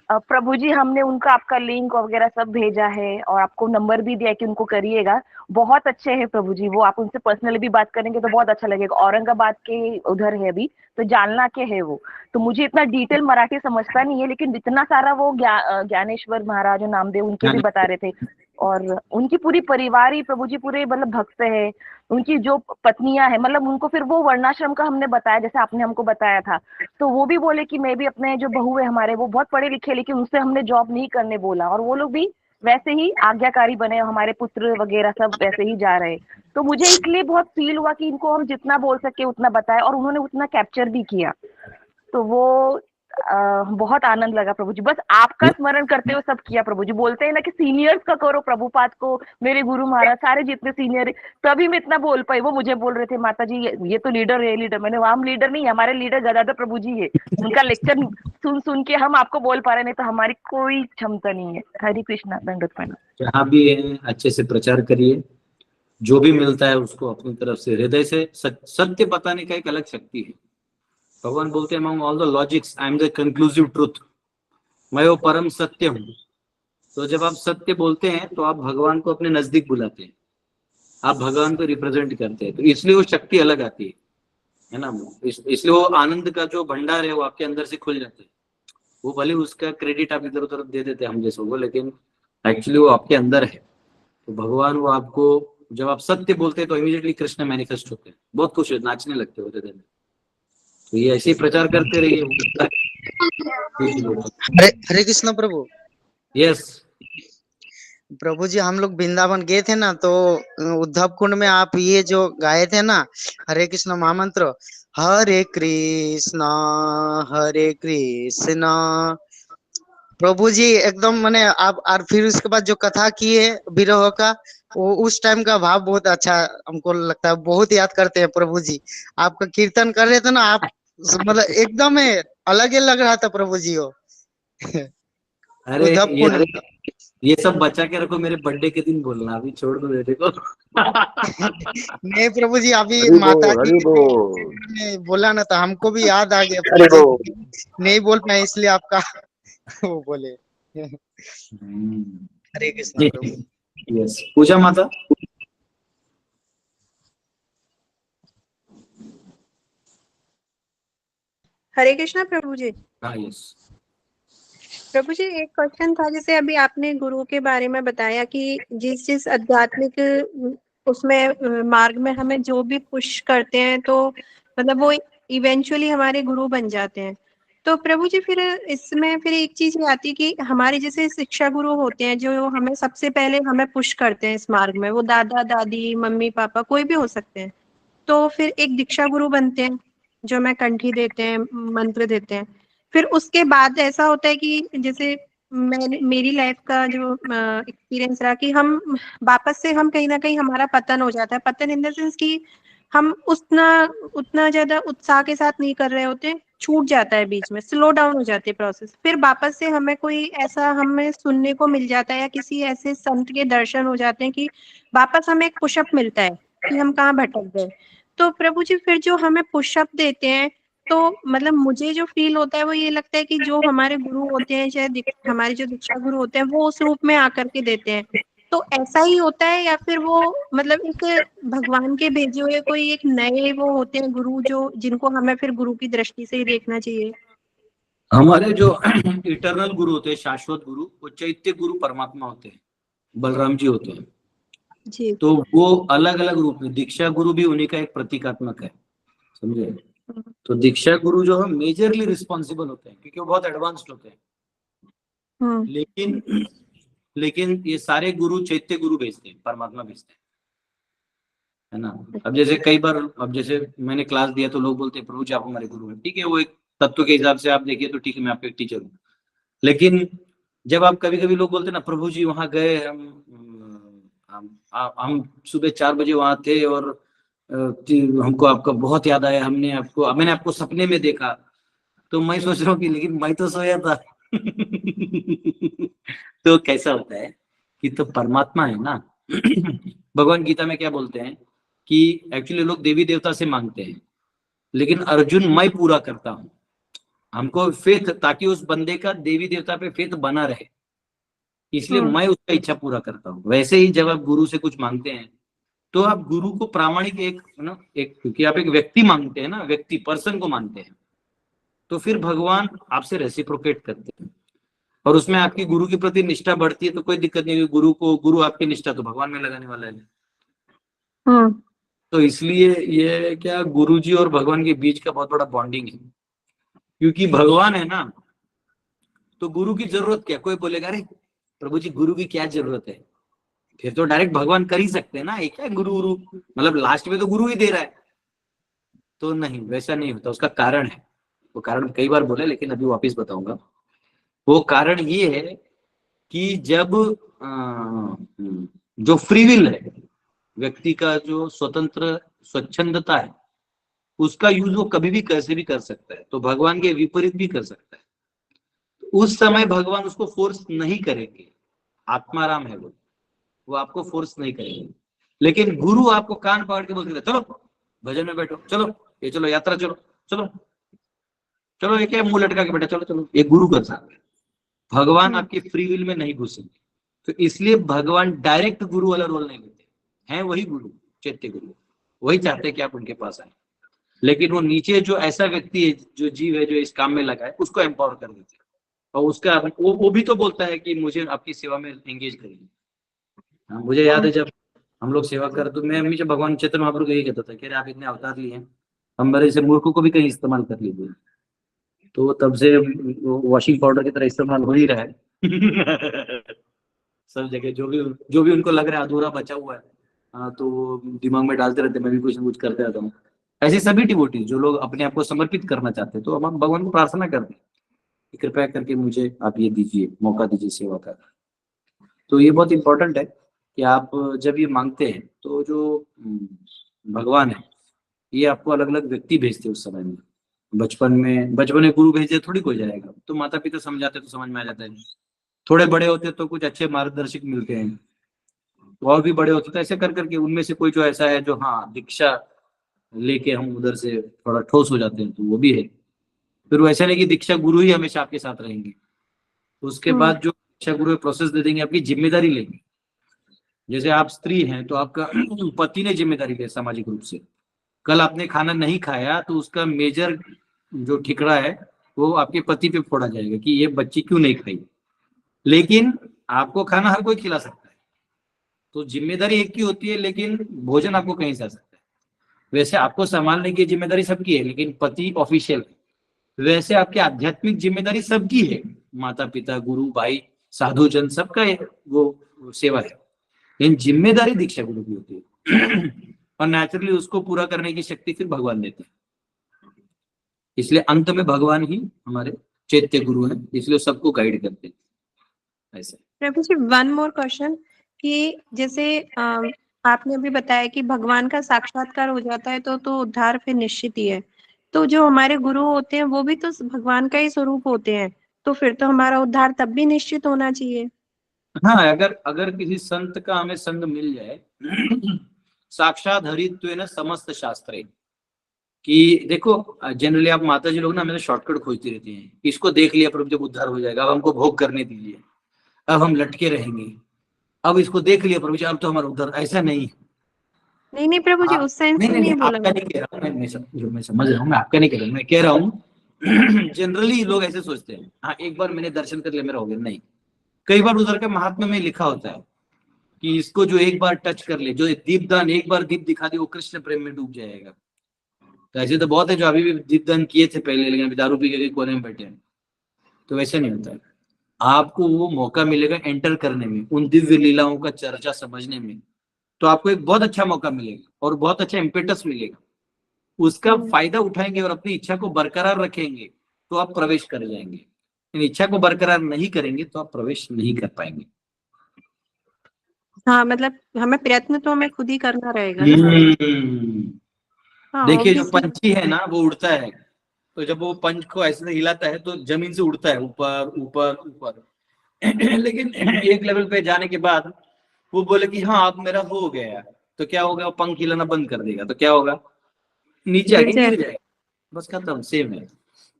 प्रभु जी हमने उनका आपका लिंक वगैरह सब भेजा है और आपको नंबर भी दिया कि उनको करिएगा। बहुत अच्छे हैं प्रभु जी वो, आप उनसे पर्सनली भी बात करेंगे तो बहुत अच्छा लगेगा। औरंगाबाद के उधर है अभी, तो जालना के है वो। तो मुझे इतना डिटेल मराठी समझता नहीं है, लेकिन इतना सारा वो ज्ञानेश्वर महाराज नामदेव उनके भी बता रहे थे। और उनकी पूरी परिवार ही प्रभु जी पूरे मतलब भक्त है। उनकी जो पत्नियां हैं मतलब उनको फिर वो वर्णाश्रम का हमने बताया जैसे आपने हमको बताया था, तो वो भी बोले कि मैं भी अपने जो बहू है हमारे वो बहुत पढ़े लिखे, लेकिन उनसे हमने जॉब नहीं करने बोला और वो लोग भी वैसे ही आज्ञाकारी बने, हमारे पुत्र वगैरह सब वैसे ही जा रहे। तो मुझे इसलिए बहुत फील हुआ कि इनको हम जितना बोल सके उतना बताए और उन्होंने उतना कैप्चर भी किया। तो वो बहुत आनंद लगा प्रभु जी। बस आपका स्मरण करते हुए सब किया प्रभु जी। बोलते हैं ना कि सीनियर्स का करो, प्रभुपाद को, मेरे गुरु महाराज सारे जितने सीनियर है, तभी मैं इतना बोल पाई। वो मुझे बोल रहे थे माता जी ये तो लीडर है, लीडर। मैंने हम लीडर नहीं, हमारे लीडर गदाधर प्रभु जी है। उनका लेक्चर सुन सुन के हम आपको बोल पा रहे, नहीं तो हमारी कोई क्षमता नहीं है। हरे कृष्णा, दंडवत प्रणाम। जहाँ भी है अच्छे से प्रचार करिए, जो भी मिलता है उसको अपनी तरफ से हृदय से सत्य बताने का एक अलग शक्ति है। भगवान बोलते हैं among all the logics I am the conclusive truth, मैं वो परम सत्य हूँ। तो जब आप सत्य बोलते हैं तो आप भगवान को अपने नजदीक बुलाते हैं, आप भगवान को रिप्रेजेंट करते हैं, तो इसलिए वो शक्ति अलग आती है ना। इसलिए वो आनंद का जो भंडार है वो आपके अंदर से खुल जाता है। वो भले उसका क्रेडिट आप इधर उधर दे देते हैं हम जैसों को, लेकिन एक्चुअली वो आपके अंदर है। तो भगवान वो आपको, जब आप सत्य बोलते हैं तो इमीडिएटली कृष्ण मैनिफेस्ट होते हैं, बहुत खुश है, नाचने लगते होते थे। तो ये ऐसे ही प्रचार करते रहिए। हरे हरे कृष्ण प्रभु। यस प्रभु जी हम लोग वृंदावन गए थे ना, तो उद्धव कुंड में आप ये जो गाए थे ना हरे कृष्ण महामंत्र, हरे कृष्ण प्रभु जी एकदम मैंने आप, और फिर उसके बाद जो कथा किए विरह का, वो उस टाइम का भाव बहुत अच्छा हमको लगता है, बहुत याद करते हैं प्रभु जी। आपका कीर्तन कर रहे थे ना आप, मतलब एकदम अलग ही लग रहा था प्रभु जी वो। अरे ये सब बचा के रखो, मेरे बर्थडे के दिन बोलना, अभी छोड़ दो बेटे को। नहीं प्रभु जी अभी माता जी ने बोला ना तो हमको भी याद आ गया प्रभु जी, नहीं बोल पाए इसलिए आपका वो बोले। हरे कृष्ण प्रभु। यस पूजा माता। हरे कृष्णा प्रभु जी। हाँ यस। प्रभु जी एक क्वेश्चन था, जैसे अभी आपने गुरु के बारे में बताया कि जिस आध्यात्मिक उसमें मार्ग में हमें जो भी पुश करते हैं तो मतलब वो इवेंचुअली हमारे गुरु बन जाते हैं। तो प्रभु जी फिर इसमें फिर एक चीज ये आती है कि हमारे जैसे शिक्षा गुरु होते हैं जो हमें सबसे पहले हमें पुश करते हैं इस मार्ग में, वो दादा दादी मम्मी पापा कोई भी हो सकते हैं। तो फिर एक दीक्षा गुरु बनते हैं जो हमें कंठी देते हैं, मंत्र देते हैं। फिर उसके बाद ऐसा होता है कि जैसे मेरी लाइफ का जो एक्सपीरियंस रहा कि हम वापस से हम कहीं ना कहीं हमारा पतन हो जाता है। पतन इन द सेंस कि हम उतना ज्यादा उत्साह के साथ नहीं कर रहे होते, छूट जाता है बीच में, स्लो डाउन हो जाती है प्रोसेस। फिर वापस से हमें कोई ऐसा हमें सुनने को मिल जाता है या किसी ऐसे संत के दर्शन हो जाते हैं कि वापस हमें एक पुशअप मिलता है कि हम कहाँ भटक गए। तो प्रभु जी फिर जो हमें पुशअप देते हैं तो मतलब मुझे जो फील होता है वो ये लगता है कि जो हमारे गुरु होते हैं, शायद हमारे जो दीक्षा गुरु होते हैं, वो उस रूप में आकर के देते हैं। तो ऐसा ही होता है या फिर वो मतलब एक भगवान के भेजे हुए कोई एक नए वो होते हैं गुरु जो जिनको हमें फिर गुरु की दृष्टि से ही देखना चाहिए? हमारे जो इटर्नल गुरु होते हैं, शाश्वत गुरु, वो चैत्य गुरु परमात्मा होते हैं, बलराम जी होते हैं जी। तो वो अलग अलग रूप में, दीक्षा गुरु भी उन्हीं का एक प्रतीकात्मक है, समझे। तो दीक्षा गुरु जो है मेजरली रिस्पॉन्सिबल होते हैं क्योंकि वो बहुत एडवांस्ड होते हैं। लेकिन ये सारे गुरु चैत्य गुरु भेजते हैं, परमात्मा भेजते हैं, है ना। अब जैसे कई बार, अब जैसे मैंने क्लास दिया तो लोग बोलते हैं प्रभु जी आप हमारे गुरु हैं, ठीक है, वो एक तत्व के हिसाब से आप देखिए तो ठीक है, मैं आपका एक टीचर हूँ। लेकिन जब आप कभी कभी लोग बोलते हैं ना प्रभु जी वहां गए हम सुबह 4 बजे वहां थे और हमको आपका बहुत याद आया, मैंने आपको सपने में देखा। तो मैं सोच रहा हूँ कि लेकिन मैं तो सोया था तो कैसा होता है कि तो परमात्मा है ना भगवान गीता में क्या बोलते हैं कि एक्चुअली लोग देवी देवता से मांगते हैं, लेकिन अर्जुन मैं पूरा करता हूँ। हमको फेथ, ताकि उस बंदे का देवी देवता पे फेथ बना रहे, इसलिए मैं उसका इच्छा पूरा करता हूँ। वैसे ही जब आप गुरु से कुछ मांगते हैं तो आप गुरु को प्रामाणिक एक क्योंकि आप एक व्यक्ति मांगते हैं ना, व्यक्ति पर्सन को मानते हैं, तो फिर भगवान आपसे रेसिप्रोकेट करते हैं और उसमें आपकी गुरु के प्रति निष्ठा बढ़ती है। तो कोई दिक्कत नहीं, गुरु आपकी निष्ठा तो भगवान में लगाने वाला है। तो इसलिए ये क्या गुरु जी और भगवान के बीच का बहुत बड़ा बॉन्डिंग है, क्योंकि भगवान है ना तो गुरु की जरूरत क्या। कोई बोलेगा अरे प्रभु जी गुरु की क्या जरूरत है, फिर तो डायरेक्ट भगवान कर ही सकते हैं ना, एक है गुरु मतलब लास्ट में तो गुरु ही दे रहा है। तो नहीं, वैसा नहीं होता, उसका कारण है। वो कारण कई बार बोले लेकिन अभी वापस बताऊंगा। वो कारण ये है कि जब जो फ्री विल है, व्यक्ति का जो स्वतंत्र स्वच्छंदता है, उसका यूज वो कभी भी कैसे भी कर सकता है, तो भगवान के विपरीत भी कर सकता है। तो उस समय भगवान उसको फोर्स नहीं करेंगे, आत्माराम है वो आपको फोर्स नहीं करेंगे। लेकिन गुरु आपको कान पकड़ के बोलते चलो भजन में बैठो, चलो ये चलो यात्रा, चलो चलो चलो, ये क्या मुंह लटका के बैठा, चलो चलो, ये गुरु कर सकते हैं। भगवान आपके फ्री विल में नहीं घुसेंगे। तो इसलिए भगवान डायरेक्ट गुरु वाला रोल नहीं लेते हैं, वही गुरु चैत्य गुरु, वही चाहते हैं कि आप उनके पास आए। लेकिन वो नीचे जो ऐसा व्यक्ति है, जो जीव है, जो इस काम में लगा है, उसको एम्पावर कर देते हैं और उसका वो भी तो बोलता है कि मुझे आपकी सेवा में एंगेज करिए। मुझे याद है जब हम लोग सेवा कर, तो मैं हमेशा भगवान चैतन्य महाप्रभु को यही कहता था कि आप इतने अवतार लिए हैं, हम बड़े से मूर्खों को भी कहीं इस्तेमाल कर लीजिए। तो तब से वॉशिंग पाउडर की तरह इस्तेमाल हो ही रहा है सब जगह, जो भी उनको लग रहा है अधूरा बचा हुआ है तो वो दिमाग में डालते रहते, मैं भी कुछ न कुछ करते रहता हूँ। ऐसे सभी डिवोटी जो लोग अपने आप को समर्पित करना चाहते हैं, तो हम भगवान को प्रार्थना करते हैं कि कृपया करके मुझे आप ये दीजिए, मौका दीजिए सेवा का। तो ये बहुत इंपॉर्टेंट है कि आप जब ये मांगते हैं तो जो भगवान है ये आपको अलग अलग व्यक्ति भेजते हैं उस समय में। बचपन में गुरु भेजे थोड़ी कोई जाएगा, तो माता पिता समझाते तो समझ में आ जाता है। थोड़े बड़े होते तो कुछ अच्छे मार्गदर्शक मिलते हैं, और भी बड़े होते तो ऐसे कर करके उनमें से कोई जो ऐसा है जो हाँ दीक्षा लेके हम उधर से थोड़ा ठोस हो जाते हैं, तो वो भी है। फिर वो ऐसा नहीं कि दीक्षा गुरु ही हमेशा आपके साथ रहेंगे, तो उसके बाद जो दीक्षा गुरु प्रोसेस दे देंगे, आपकी जिम्मेदारी लेंगे। जैसे आप स्त्री हैं तो आपका पति ने जिम्मेदारी ली सामाजिक रूप से, कल आपने खाना नहीं खाया तो उसका मेजर जो ठिकरा है वो आपके पति पे फोड़ा जाएगा कि ये बच्ची क्यों नहीं खाई। लेकिन आपको खाना हर कोई खिला सकता है, तो जिम्मेदारी एक की होती है, लेकिन भोजन आपको कहीं से आ सकता है। वैसे आपको संभालने की जिम्मेदारी सबकी है, लेकिन पति ऑफिशियल है। वैसे आपकी आध्यात्मिक जिम्मेदारी सबकी है, माता पिता, गुरु, भाई, साधु जन, सबका वो सेवा है। लेकिन जिम्मेदारी दीक्षा गुरु की होती है और नेचुरली उसको पूरा करने की शक्ति फिर भगवान देते हैं। इसलिए अंत में भगवान ही हमारे चैत्य गुरु हैं, इसलिए सबको गाइड करते हैं। ऐसे प्रभु जी, वन मोर क्वेश्चन कि जैसे आपने अभी बताया कि भगवान का साक्षात्कार हो जाता है तो उद्धार फिर निश्चित ही है। तो जो हमारे गुरु होते हैं वो भी तो भगवान का ही स्वरूप होते हैं, तो फिर तो हमारा उद्धार तब भी निश्चित होना चाहिए। हाँ, अगर किसी संत का हमें संग मिल जाए, साक्षात हरित्वेन समस्त शास्त्रे, कि देखो जनरली आप माता जी लोग ना हमें शॉर्टकट खोजती रहती हैं, इसको देख लिया प्रभु जब उद्धार हो जाएगा, अब हमको भोग करने दीजिए, अब हम लटके रहेंगे, अब इसको देख लिया प्रभु जी अब तो हमारा उद्धार। ऐसा नहीं। नहीं प्रभु जी, उस सेंस में नहीं बोला आपका नहीं कह रहा हूँ मैं समझ रहा हूँ, मैं आपका नहीं कह रहा हूँ, मैं कह रहा हूँ जनरली लोग ऐसे सोचते हैं, हाँ एक बार मैंने दर्शन कर लिया मेरा हो गया। नहीं, कई बार उधर के महात्मा में लिखा होता है कि इसको जो एक बार टच कर ले, जो दीपदान एक बार दीप दिखा दे, वो कृष्ण प्रेम में डूब जाएगा। तो ऐसे तो बहुत है जो अभी भी दीपदान किए थे पहले, लेकिन अभी दारू पी के कोने में बैठे हैं। तो वैसे नहीं होता है, आपको वो मौका मिलेगा एंटर करने में, उन दिव्य लीलाओं का चर्चा समझने में, तो आपको एक बहुत अच्छा मौका मिलेगा और बहुत अच्छा इम्पेटस मिलेगा। उसका फायदा उठाएंगे और अपनी इच्छा को बरकरार रखेंगे तो आप प्रवेश कर जाएंगे। इन इच्छा को बरकरार नहीं करेंगे तो आप प्रवेश नहीं कर पाएंगे। हाँ, मतलब हमें प्रयत्न तो हमें खुद ही करना रहेगा ना। हाँ, देखिए जो obviously। पंछी है ना वो उड़ता है, तो जब वो पंख को ऐसे हिलाता है तो जमीन से उड़ता है ऊपर ऊपर ऊपर लेकिन एक लेवल पे जाने के बाद वो बोले कि हाँ अब मेरा हो गया, तो क्या होगा, वो पंख हिलाना बंद कर देगा, तो क्या होगा, नीचे आके गिर जाएगा, बस खत्म। सेम है,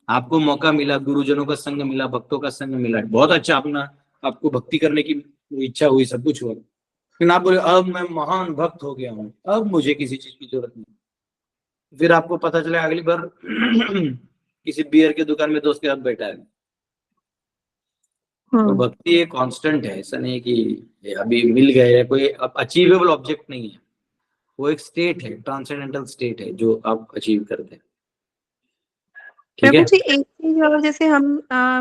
आपको मौका मिला, गुरुजनों का संग मिला, भक्तों का संग मिला, बहुत अच्छा, अपना आपको भक्ति करने की इच्छा हुई, सब कुछ हुआ, लेकिन आप बोले अब मैं महान भक्त हो गया हूँ, अब मुझे किसी चीज की जरूरत नहीं। फिर आपको पता चला अगली बार किसी बियर की दुकान में दोस्त के साथ बैठा है। तो भक्ति एक कांस्टेंट है, ऐसा नहीं कि अभी मिल गए, कोई अचीवेबल ऑब्जेक्ट नहीं है, वो एक स्टेट है, ट्रांसेंडेंटल स्टेट है जो आप अचीव करते हैं। प्रभु जी, एक चीज और, जैसे हम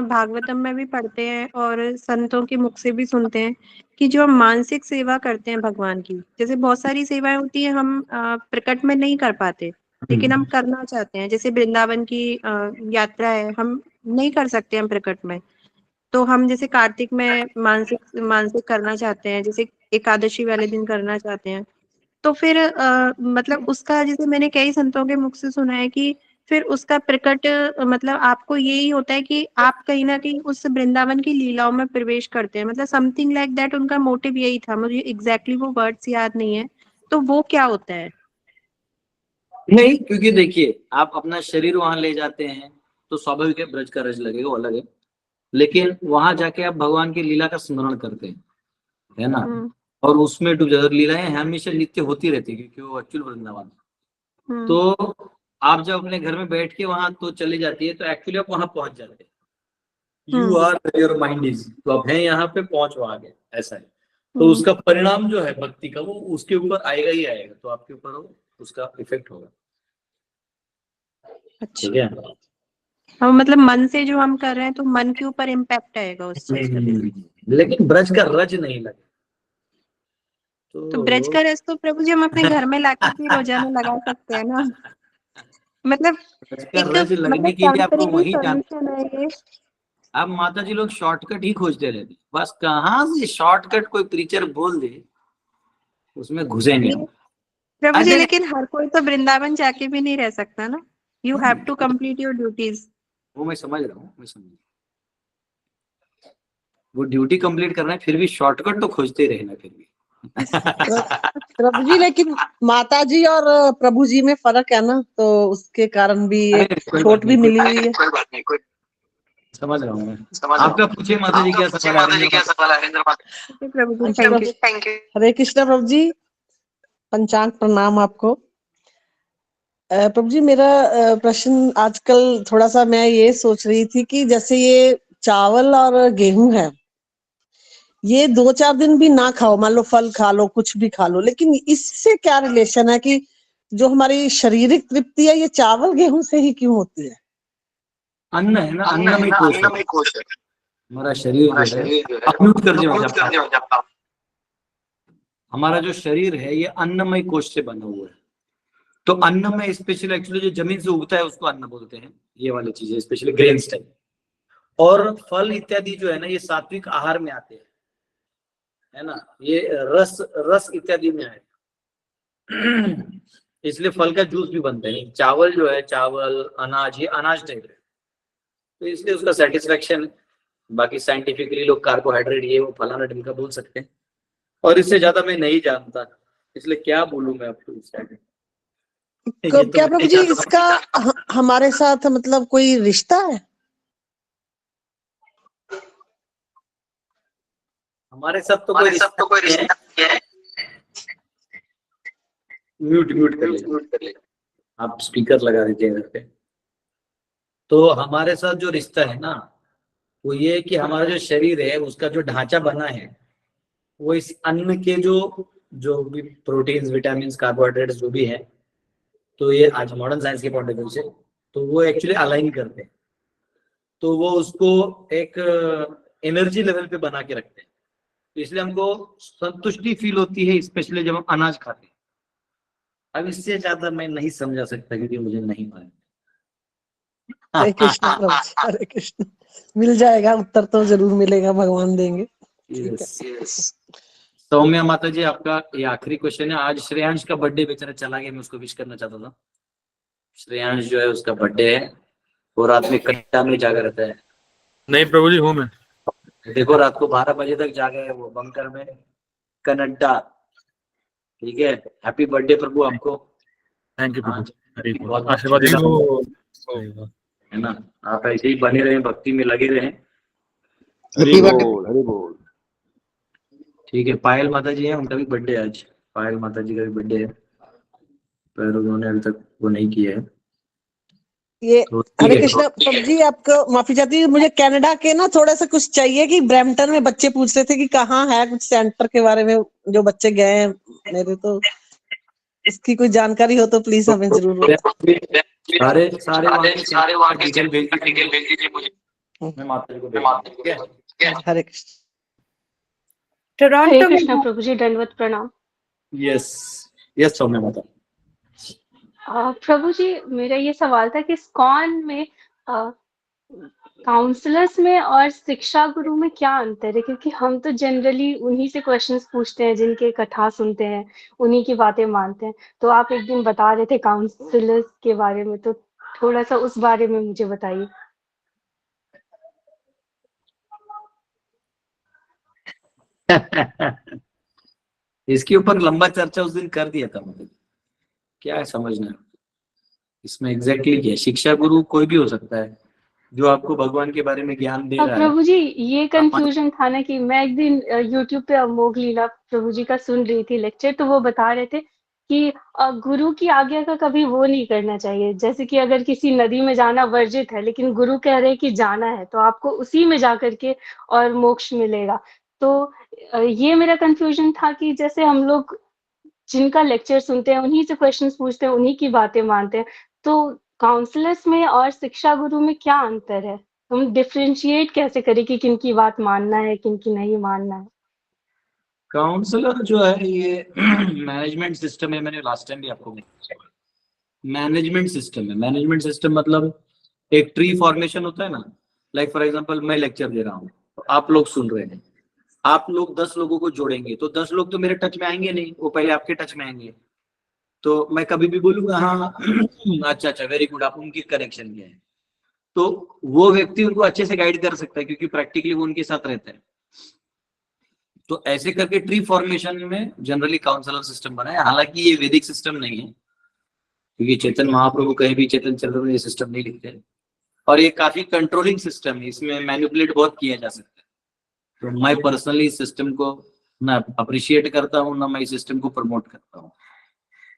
भागवतम में भी पढ़ते हैं और संतों के मुख से भी सुनते हैं कि जो हम मानसिक सेवा करते हैं भगवान की, जैसे बहुत सारी सेवाएं होती है हम प्रकट में नहीं कर पाते, लेकिन हम करना चाहते हैं। जैसे वृंदावन की यात्रा है, हम नहीं कर सकते हम प्रकट में, तो हम जैसे कार्तिक में मानसिक करना चाहते हैं, जैसे एकादशी वाले दिन करना चाहते हैं, तो फिर मतलब उसका, जैसे मैंने कई संतों के मुख से सुना है कि फिर उसका प्रकट मतलब आपको यही होता है कि आप कहीं ना कहीं उस वृंदावन की लीलाओं में प्रवेश करते हैं, मतलब समथिंग लाइक दैट, उनका मोटिव यही था। मुझे एग्जैक्टली वो वर्ड्स याद नहीं है, तो वो क्या होता है? नहीं, क्योंकि देखिए आप अपना शरीर वहां ले जाते हैं तो स्वाभाविक है ब्रज का रज लगेगा, वो अलग है, लेकिन वहां जाके आप भगवान की लीला का स्मरण करते हैं, है ना, और उसमें डूब जाते। लीलाएं हमेशा नित्य होती रहती है क्योंकि वो एक्चुअल वृंदावन। तो आप जब अपने घर में बैठ के वहां तो चली जाती है, तो एक्चुअली आप वहां पहुंच जाते हैं। You are your mind is, तो आप हैं यहाँ पे, पहुंच वहां गए, ऐसा है। तो उसका परिणाम जो है भक्ति का, वो उसके ऊपर आएगा ही आएगा, तो आपके ऊपर उसका इफेक्ट होगा। ठीक है, हम मतलब मन से जो हम कर रहे हैं तो मन के ऊपर इम्पैक्ट आएगा उस चीज का, लेकिन ब्रज का रज नहीं लगे। तो ब्रज का रस तो प्रभु जी हम अपने घर में लाके भी रोजाना लगा सकते हैं ना, मतलब एक लगने के लिए आपको वही सॉल्यूशन है ये। अब माता जी लोग शॉर्टकट ही खोजते रहते, बस कहाँ से शॉर्टकट कोई प्रीचर बोल दे उसमें घुसेंगे प्रभु जी, लेकिन हर कोई तो वृंदावन जाके भी नहीं रह सकता ना, you have to complete your duties. वो मैं समझ रहा हूँ, वो ड्यूटी कंप्लीट करना है, फिर भी शॉर्टकट तो खोजते रहना फिर भी। प्रभु जी, लेकिन माता जी और प्रभु जी में फर्क है ना, तो उसके कारण भी छूट भी मिली हुई है। समझ रहा हूँ मैं। आपका पूछे माता जी क्या सवाल है? प्रभु जी थैंक यू। हरे कृष्णा प्रभु जी, पंचांग प्रणाम आपको। प्रभु जी मेरा प्रश्न आजकल थोड़ा सा मैं ये सोच रही थी कि जैसे ये चावल और गेहूं है, ये 2-4 दिन भी ना खाओ, मान लो फल खा लो, कुछ भी खा लो, लेकिन इससे क्या रिलेशन है कि जो हमारी शारीरिक तृप्ति है ये चावल गेहूं से ही क्यों होती है? अन्न है ना, अन्नमय कोश है हमारा शरीर जो है। अनम्यूट कर दिया। हमारा जो शरीर है ये अन्नमय कोश से बना हुआ है। तो अन्न में स्पेशली एक्चुअली जो जमीन से उगता है उसको अन्न बोलते हैं, ये वाली चीजें स्पेशली ग्रेन्स टाइप। और फल इत्यादि जो है ना ये सात्विक आहार में आते हैं, है ना, ये रस इत्यादि में आए, इसलिए फल का जूस भी बनता है। चावल जो है, चावल अनाज, ये अनाज टाइप है, तो इसलिए उसका सेटिस्फेक्शन है। बाकी साइंटिफिकली लोग कार्बोहाइड्रेट ये वो फलाना ढिमका बोल सकते हैं, और इससे ज्यादा मैं नहीं जानता, इसलिए क्या बोलूं मैं आपको इस टाइम। क्या प्रभु जी इसका हमारे साथ मतलब कोई रिश्ता है? हमारे साथ तो कोई रिश्ता नहीं है। म्यूट कर ले, आप स्पीकर लगा दीजिए घर पे। तो हमारे साथ जो रिश्ता है ना वो ये है कि हमारा जो शरीर है उसका जो ढांचा बना है वो इस अन्न के जो भी प्रोटीन्स, विटामिन, कार्बोहाइड्रेट्स जो भी है, तो ये आज मॉडर्न साइंस के पॉइंट ऑफ व्यू से तो वो एक्चुअली अलाइन करते हैं, तो वो उसको एक एनर्जी लेवल पे बना के रखते हैं। तो इसलिए हमको संतुष्टि फील होती है, स्पेशली जब हम अनाज खाते हैं। अब इससे ज्यादा मैं नहीं समझा सकता क्योंकि मुझे नहीं मालूम। हरे कृष्ण प्रभु जी, हरे कृष्ण। मिल जाएगा उत्तर, तो जरूर मिलेगा, भगवान देंगे। यस। सौम्या माता जी, आपका ये आखिरी क्वेश्चन है। आज श्रेयांश का बर्थडे बेचारा चला गया, मैं उसको विश करना चाहता था। श्रेयांश जो है उसका बर्थडे है, वो रात में कट्टा में जागा रहता है। नहीं प्रभु जी हूँ मैं। देखो रात को 12 बजे तक जागा है वो बंकर में, कनाडा। ठीक है, हैप्पी बर्थडे प्रभु आपको। थैंक यू प्रभु, बहुत आशीर्वाद है ना, आप ऐसे ही बने रहे, भक्ति में लगे रहे। हरि बोल, हरि बोल। ठीक है, पायल माता जी है, उनका भी बर्थडे आज। पायल माता जी का भी बर्थडे है, पर उन्होंने अभी तक वो नहीं किया है। ये हरे कृष्णा प्रभु जी, आपको माफी चाहती हूँ, मुझे कनाडा के ना थोड़ा सा कुछ चाहिए कि ब्रैम्पटन में बच्चे पूछ रहे थे कि कहाँ है कुछ सेंटर के बारे में, जो बच्चे गए हैं मेरे, तो इसकी कोई जानकारी हो तो प्लीज हमें जरूर। सारे वहाँ के डिटेल भेज दीजिए मुझे, मैं माता जी को भेज दूंगा। हरे कृष्ण। हरे कृष्णा प्रभु जी, दंडवत प्रणाम। यस यस सौम्या माता। प्रभु जी मेरा ये सवाल था कि इस्कॉन में काउंसलर्स में और शिक्षा गुरु में क्या अंतर है, क्योंकि हम तो जनरली उन्हीं से क्वेश्चंस पूछते हैं, जिनके कथा सुनते हैं, उन्हीं की बातें मानते हैं। तो आप एक दिन बता रहे थे काउंसलर्स के बारे में, तो थोड़ा सा उस बारे में मुझे बताइए। इसके ऊपर लंबा चर्चा उस दिन कर दिया था, मतलब क्या है समझना इसमें एग्जैक्टली क्या है। शिक्षा गुरु कोई भी हो सकता है जो आपको भगवान के बारे में ज्ञान दे रहा है। प्रभु जी ये कंफ्यूजन था ना कि मैं एक दिन यूट्यूब पे अमोघ लीला प्रभु जी का सुन रही थी लेक्चर, तो वो बता रहे थे कि गुरु की आज्ञा का कभी वो नहीं करना चाहिए। जैसे कि अगर किसी नदी में जाना वर्जित है, लेकिन गुरु कह रहे हैं कि जाना है, तो आपको उसी में जाकर के और मोक्ष मिलेगा। तो ये मेरा कंफ्यूजन था कि जैसे हम लोग जिनका लेक्चर सुनते हैं, उन्हीं से क्वेश्चंस पूछते हैं, उन्हीं की बातें मानते हैं, तो काउंसलर्स में और शिक्षा गुरु में क्या अंतर है? हम डिफरेंशिएट कैसे करें कि किनकी बात मानना है, किनकी नहीं मानना है? काउंसलर जो है ये मैनेजमेंट सिस्टम है, मैंने लास्ट टाइम भी आपको बताया। मैनेजमेंट सिस्टम है। मैनेजमेंट सिस्टम मतलब एक ट्री फॉर्मेशन होता है ना, लाइक फॉर एग्जांपल मैं लेक्चर दे रहा हूँ, तो आप लोग सुन रहे हैं, आप लोग 10 लोगों को जोड़ेंगे, तो 10 लोग तो मेरे टच में आएंगे नहीं, वो पहले आपके टच में आएंगे। तो मैं कभी भी बोलूंगा हाँ अच्छा अच्छा वेरी गुड, आप उनकी कनेक्शन किया है, तो वो व्यक्ति उनको अच्छे से गाइड कर सकता है क्योंकि प्रैक्टिकली वो उनके साथ रहता है। तो ऐसे करके ट्री फॉर्मेशन में जनरली काउंसलर सिस्टम बना है। हालांकि ये वैदिक सिस्टम नहीं है, क्योंकि चेतन महाप्रभु कहीं भी चेतन चंद्र में ये सिस्टम नहीं लिखते, और ये काफी कंट्रोलिंग सिस्टम है, इसमें मैनिपुलेट बहुत किया जा सकता है। तो मैं पर्सनली इस सिस्टम को ना अप्रिशिएट करता हूँ, ना मैं इस सिस्टम को प्रमोट करता हूँ।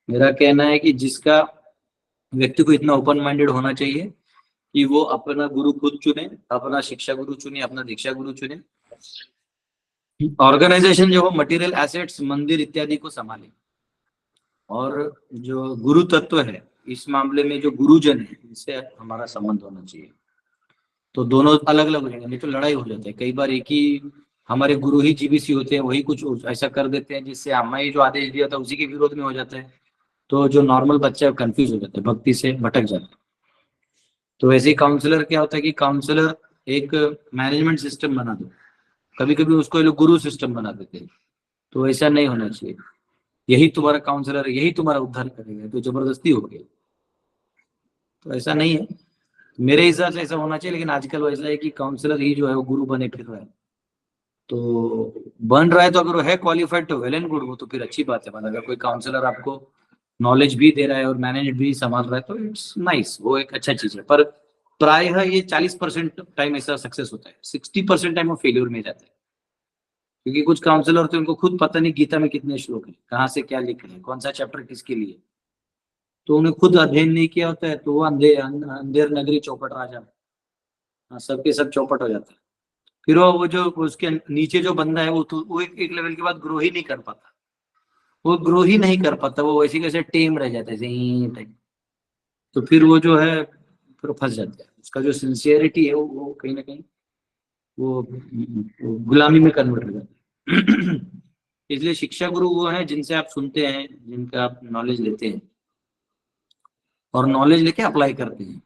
मेरा कहना है कि जिसका व्यक्ति को इतना ओपन माइंडेड होना चाहिए कि वो अपना गुरु खुद चुने, अपना शिक्षा गुरु चुने, अपना दीक्षा गुरु चुने। ऑर्गेनाइजेशन जो हो मटेरियल एसेट्स मंदिर इत्यादि को संभाले, और जो गुरु तत्व है इस मामले में जो गुरुजन है इनसे हमारा संबंध होना चाहिए। तो दोनों अलग अलग हो जाएंगे, नहीं तो लड़ाई हो जाती है। कई बार एक ही हमारे गुरु ही जीबीसी होते हैं, वही कुछ ऐसा कर देते हैं जिससे हमें जो आदेश दिया था उसी के विरोध में हो जाता है। तो जो नॉर्मल बच्चा कंफ्यूज हो जाता है, भक्ति से भटक जाता है। तो वैसे ही काउंसलर क्या होता है कि काउंसलर एक मैनेजमेंट सिस्टम बना दो, कभी कभी उसको ये लोग गुरु सिस्टम बना देते हैं। तो ऐसा नहीं होना चाहिए। यही तुम्हारा काउंसलर है, यही तुम्हारा उद्धार करेगा, तो जबरदस्ती हो गया। तो ऐसा नहीं है, मेरे हिसाब से ऐसा होना चाहिए। लेकिन आजकल वैसा है कि काउंसलर ही जो है वो गुरु बने फिर रहा है। तो बन रहा है तो अगर वो है क्वालिफाइड तो वेल एंड गुड, वो तो फिर अच्छी बात है। मतलब अगर कोई काउंसलर आपको नॉलेज भी दे रहा है और मैनेज भी संभाल रहा है तो इट्स नाइस, वो एक अच्छा चीज है। पर प्रायः ये 40% टाइम ऐसा सक्सेस होता है, 60% टाइम वो फेल्यूर में जाता है। क्योंकि कुछ काउंसलर होते हैं उनको खुद पता नहीं गीता में कितने श्लोक है, कहाँ से क्या लिख रहे हैं, कौन सा चैप्टर किसके लिए, तो उन्हें खुद अध्ययन नहीं किया होता है। तो वो अंधेर नगरी चौपट राजा, सबके सब चौपट हो जाता है। फिर वो जो उसके नीचे जो बंदा है वो एक लेवल के बाद ग्रो ही नहीं कर पाता, वो वैसे कैसे टेम रह जाता है। तो फिर वो जो है फिर फंस जाता है। उसका जो सिंसियरिटी है वो कहीं ना कहीं वो गुलामी में कन्वर्ट हो जाता है। इसलिए शिक्षा गुरु वो है जिनसे आप सुनते हैं, जिनका आप नॉलेज लेते हैं और नॉलेज लेके अप्लाई करते हैं।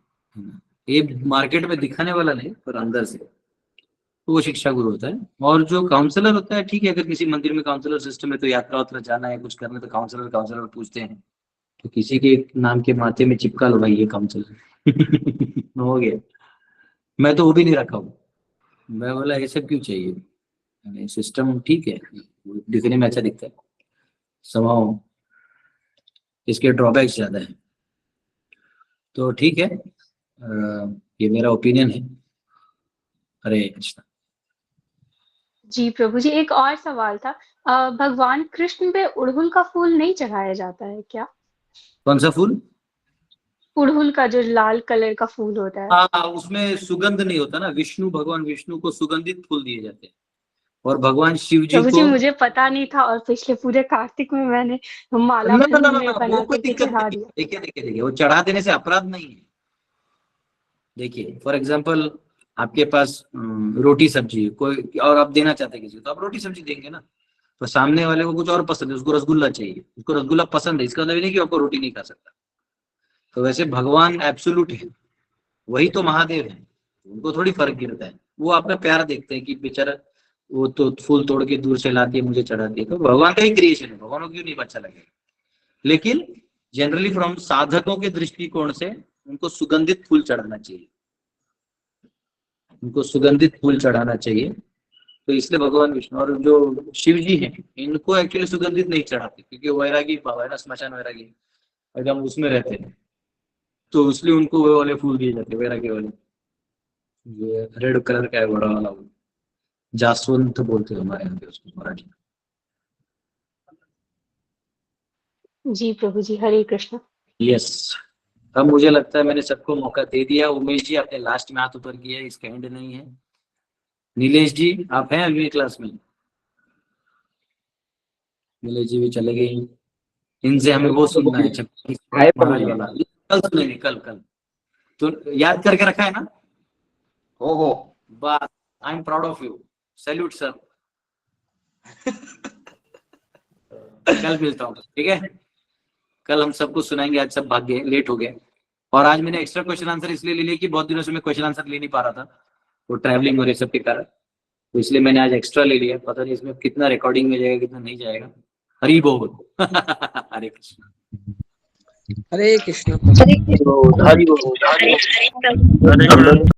ये मार्केट में दिखाने वाला नहीं, पर अंदर से, तो वो शिक्षा गुरु होता है। और जो काउंसलर होता है, ठीक है, अगर किसी मंदिर में काउंसलर सिस्टम है तो यात्रा वात्रा जाना है, कुछ करना है तो काउंसलर पूछते हैं, तो किसी के नाम के माथे में चिपका लो भाई ये काउंसलर हो गया। मैं तो वो भी नहीं रखा हूँ, मैं बोला ये सब क्यों चाहिए, सिस्टम ठीक है, दिखने में अच्छा दिखता है, समाओ इसके ड्रॉबैक्स ज्यादा है। तो ठीक है, ये मेरा ओपिनियन है। हरे कृष्ण। जी प्रभु जी, एक और सवाल था। भगवान कृष्ण पे उड़हुल का फूल नहीं चढ़ाया जाता है क्या? कौन सा फूल? उड़हुल का जो लाल कलर का फूल होता है। हाँ, उसमें सुगंध नहीं होता ना। भगवान विष्णु को सुगंधित फूल दिए जाते हैं, और भगवान शिव जी प्रभु जी को मुझे पता नहीं था, और पिछले पूरे कार्तिक में मैंने माला ना, बना वो कोई के दिक्कत चढ़ा नहीं। दिया। देखिए, वो चढ़ा देने से अपराध नहीं है। देखिए फॉर एग्जाम्पल, आपके पास रोटी सब्जी कोई और आप देना चाहते हैं किसी को, तो आप रोटी सब्जी देंगे ना। तो सामने वाले को कुछ और पसंद है, उसको रसगुल्ला चाहिए, उसको रसगुल्ला पसंद है, इसका मतलब नहीं कि आपको रोटी नहीं खा सकता। तो वैसे भगवान एब्सोल्यूट है, वही तो महादेव है, उनको थोड़ी फर्क गिरता है। वो आपका प्यार देखते हैं कि बेचारा वो तो फूल तोड़ के दूर से लाती है, मुझे चढ़ाती है। तो भगवान का ही क्रिएशन है, भगवान को क्यों नहीं अच्छा लगेगा। लेकिन जनरली फ्रॉम साधकों के दृष्टिकोण से उनको सुगंधित फूल चढ़ाना चाहिए, तो इसलिए भगवान विष्णु और जो शिव जी हैं इनको एक्चुअली सुगंधित नहीं चढ़ाते, क्योंकि वैरागी बाबा है ना, स्मशान वैरागी, अगर हम उसमें रहते हैं तो इसलिए उनको वो वाले फूल दिए जाते हैं, वैरागी वाले। ये रेड कलर का है बड़ा वाला, जासवंत बोलते हैं हमारे यहाँ पे उसको मराठी। जी प्रभु जी, हरे कृष्ण। यस, अब मुझे लगता है मैंने सबको मौका दे दिया। उमेश जी आपने लास्ट में हाथ ऊपर किया है, इसका एंड नहीं है। नीलेश जी आप हैं अगली क्लास में? नीलेश जी भी चले गए, इनसे हमें वो सुनना है महाराज वाला, कल सुनेंगे, कल तो याद करके रखा है ना? हो बस, I am proud of you, salute sir. कल मिलता हूँ, ठीक है? कल हम सबको सुनाएंगे। आज सब भाग गए, लेट हो गए। और आज मैंने एक्स्ट्रा क्वेश्चन आंसर इसलिए ले लिया कि बहुत दिनों से मैं क्वेश्चन आंसर ले नहीं पा रहा था, वो ट्रैवलिंग और ये सब के कारण, तो इसलिए मैंने आज एक्स्ट्रा ले लिया। पता नहीं इसमें कितना रिकॉर्डिंग में जाएगा, कितना नहीं जाएगा। हरि बोल। हरे कृष्ण। हरे कृष्ण। हरि बोल।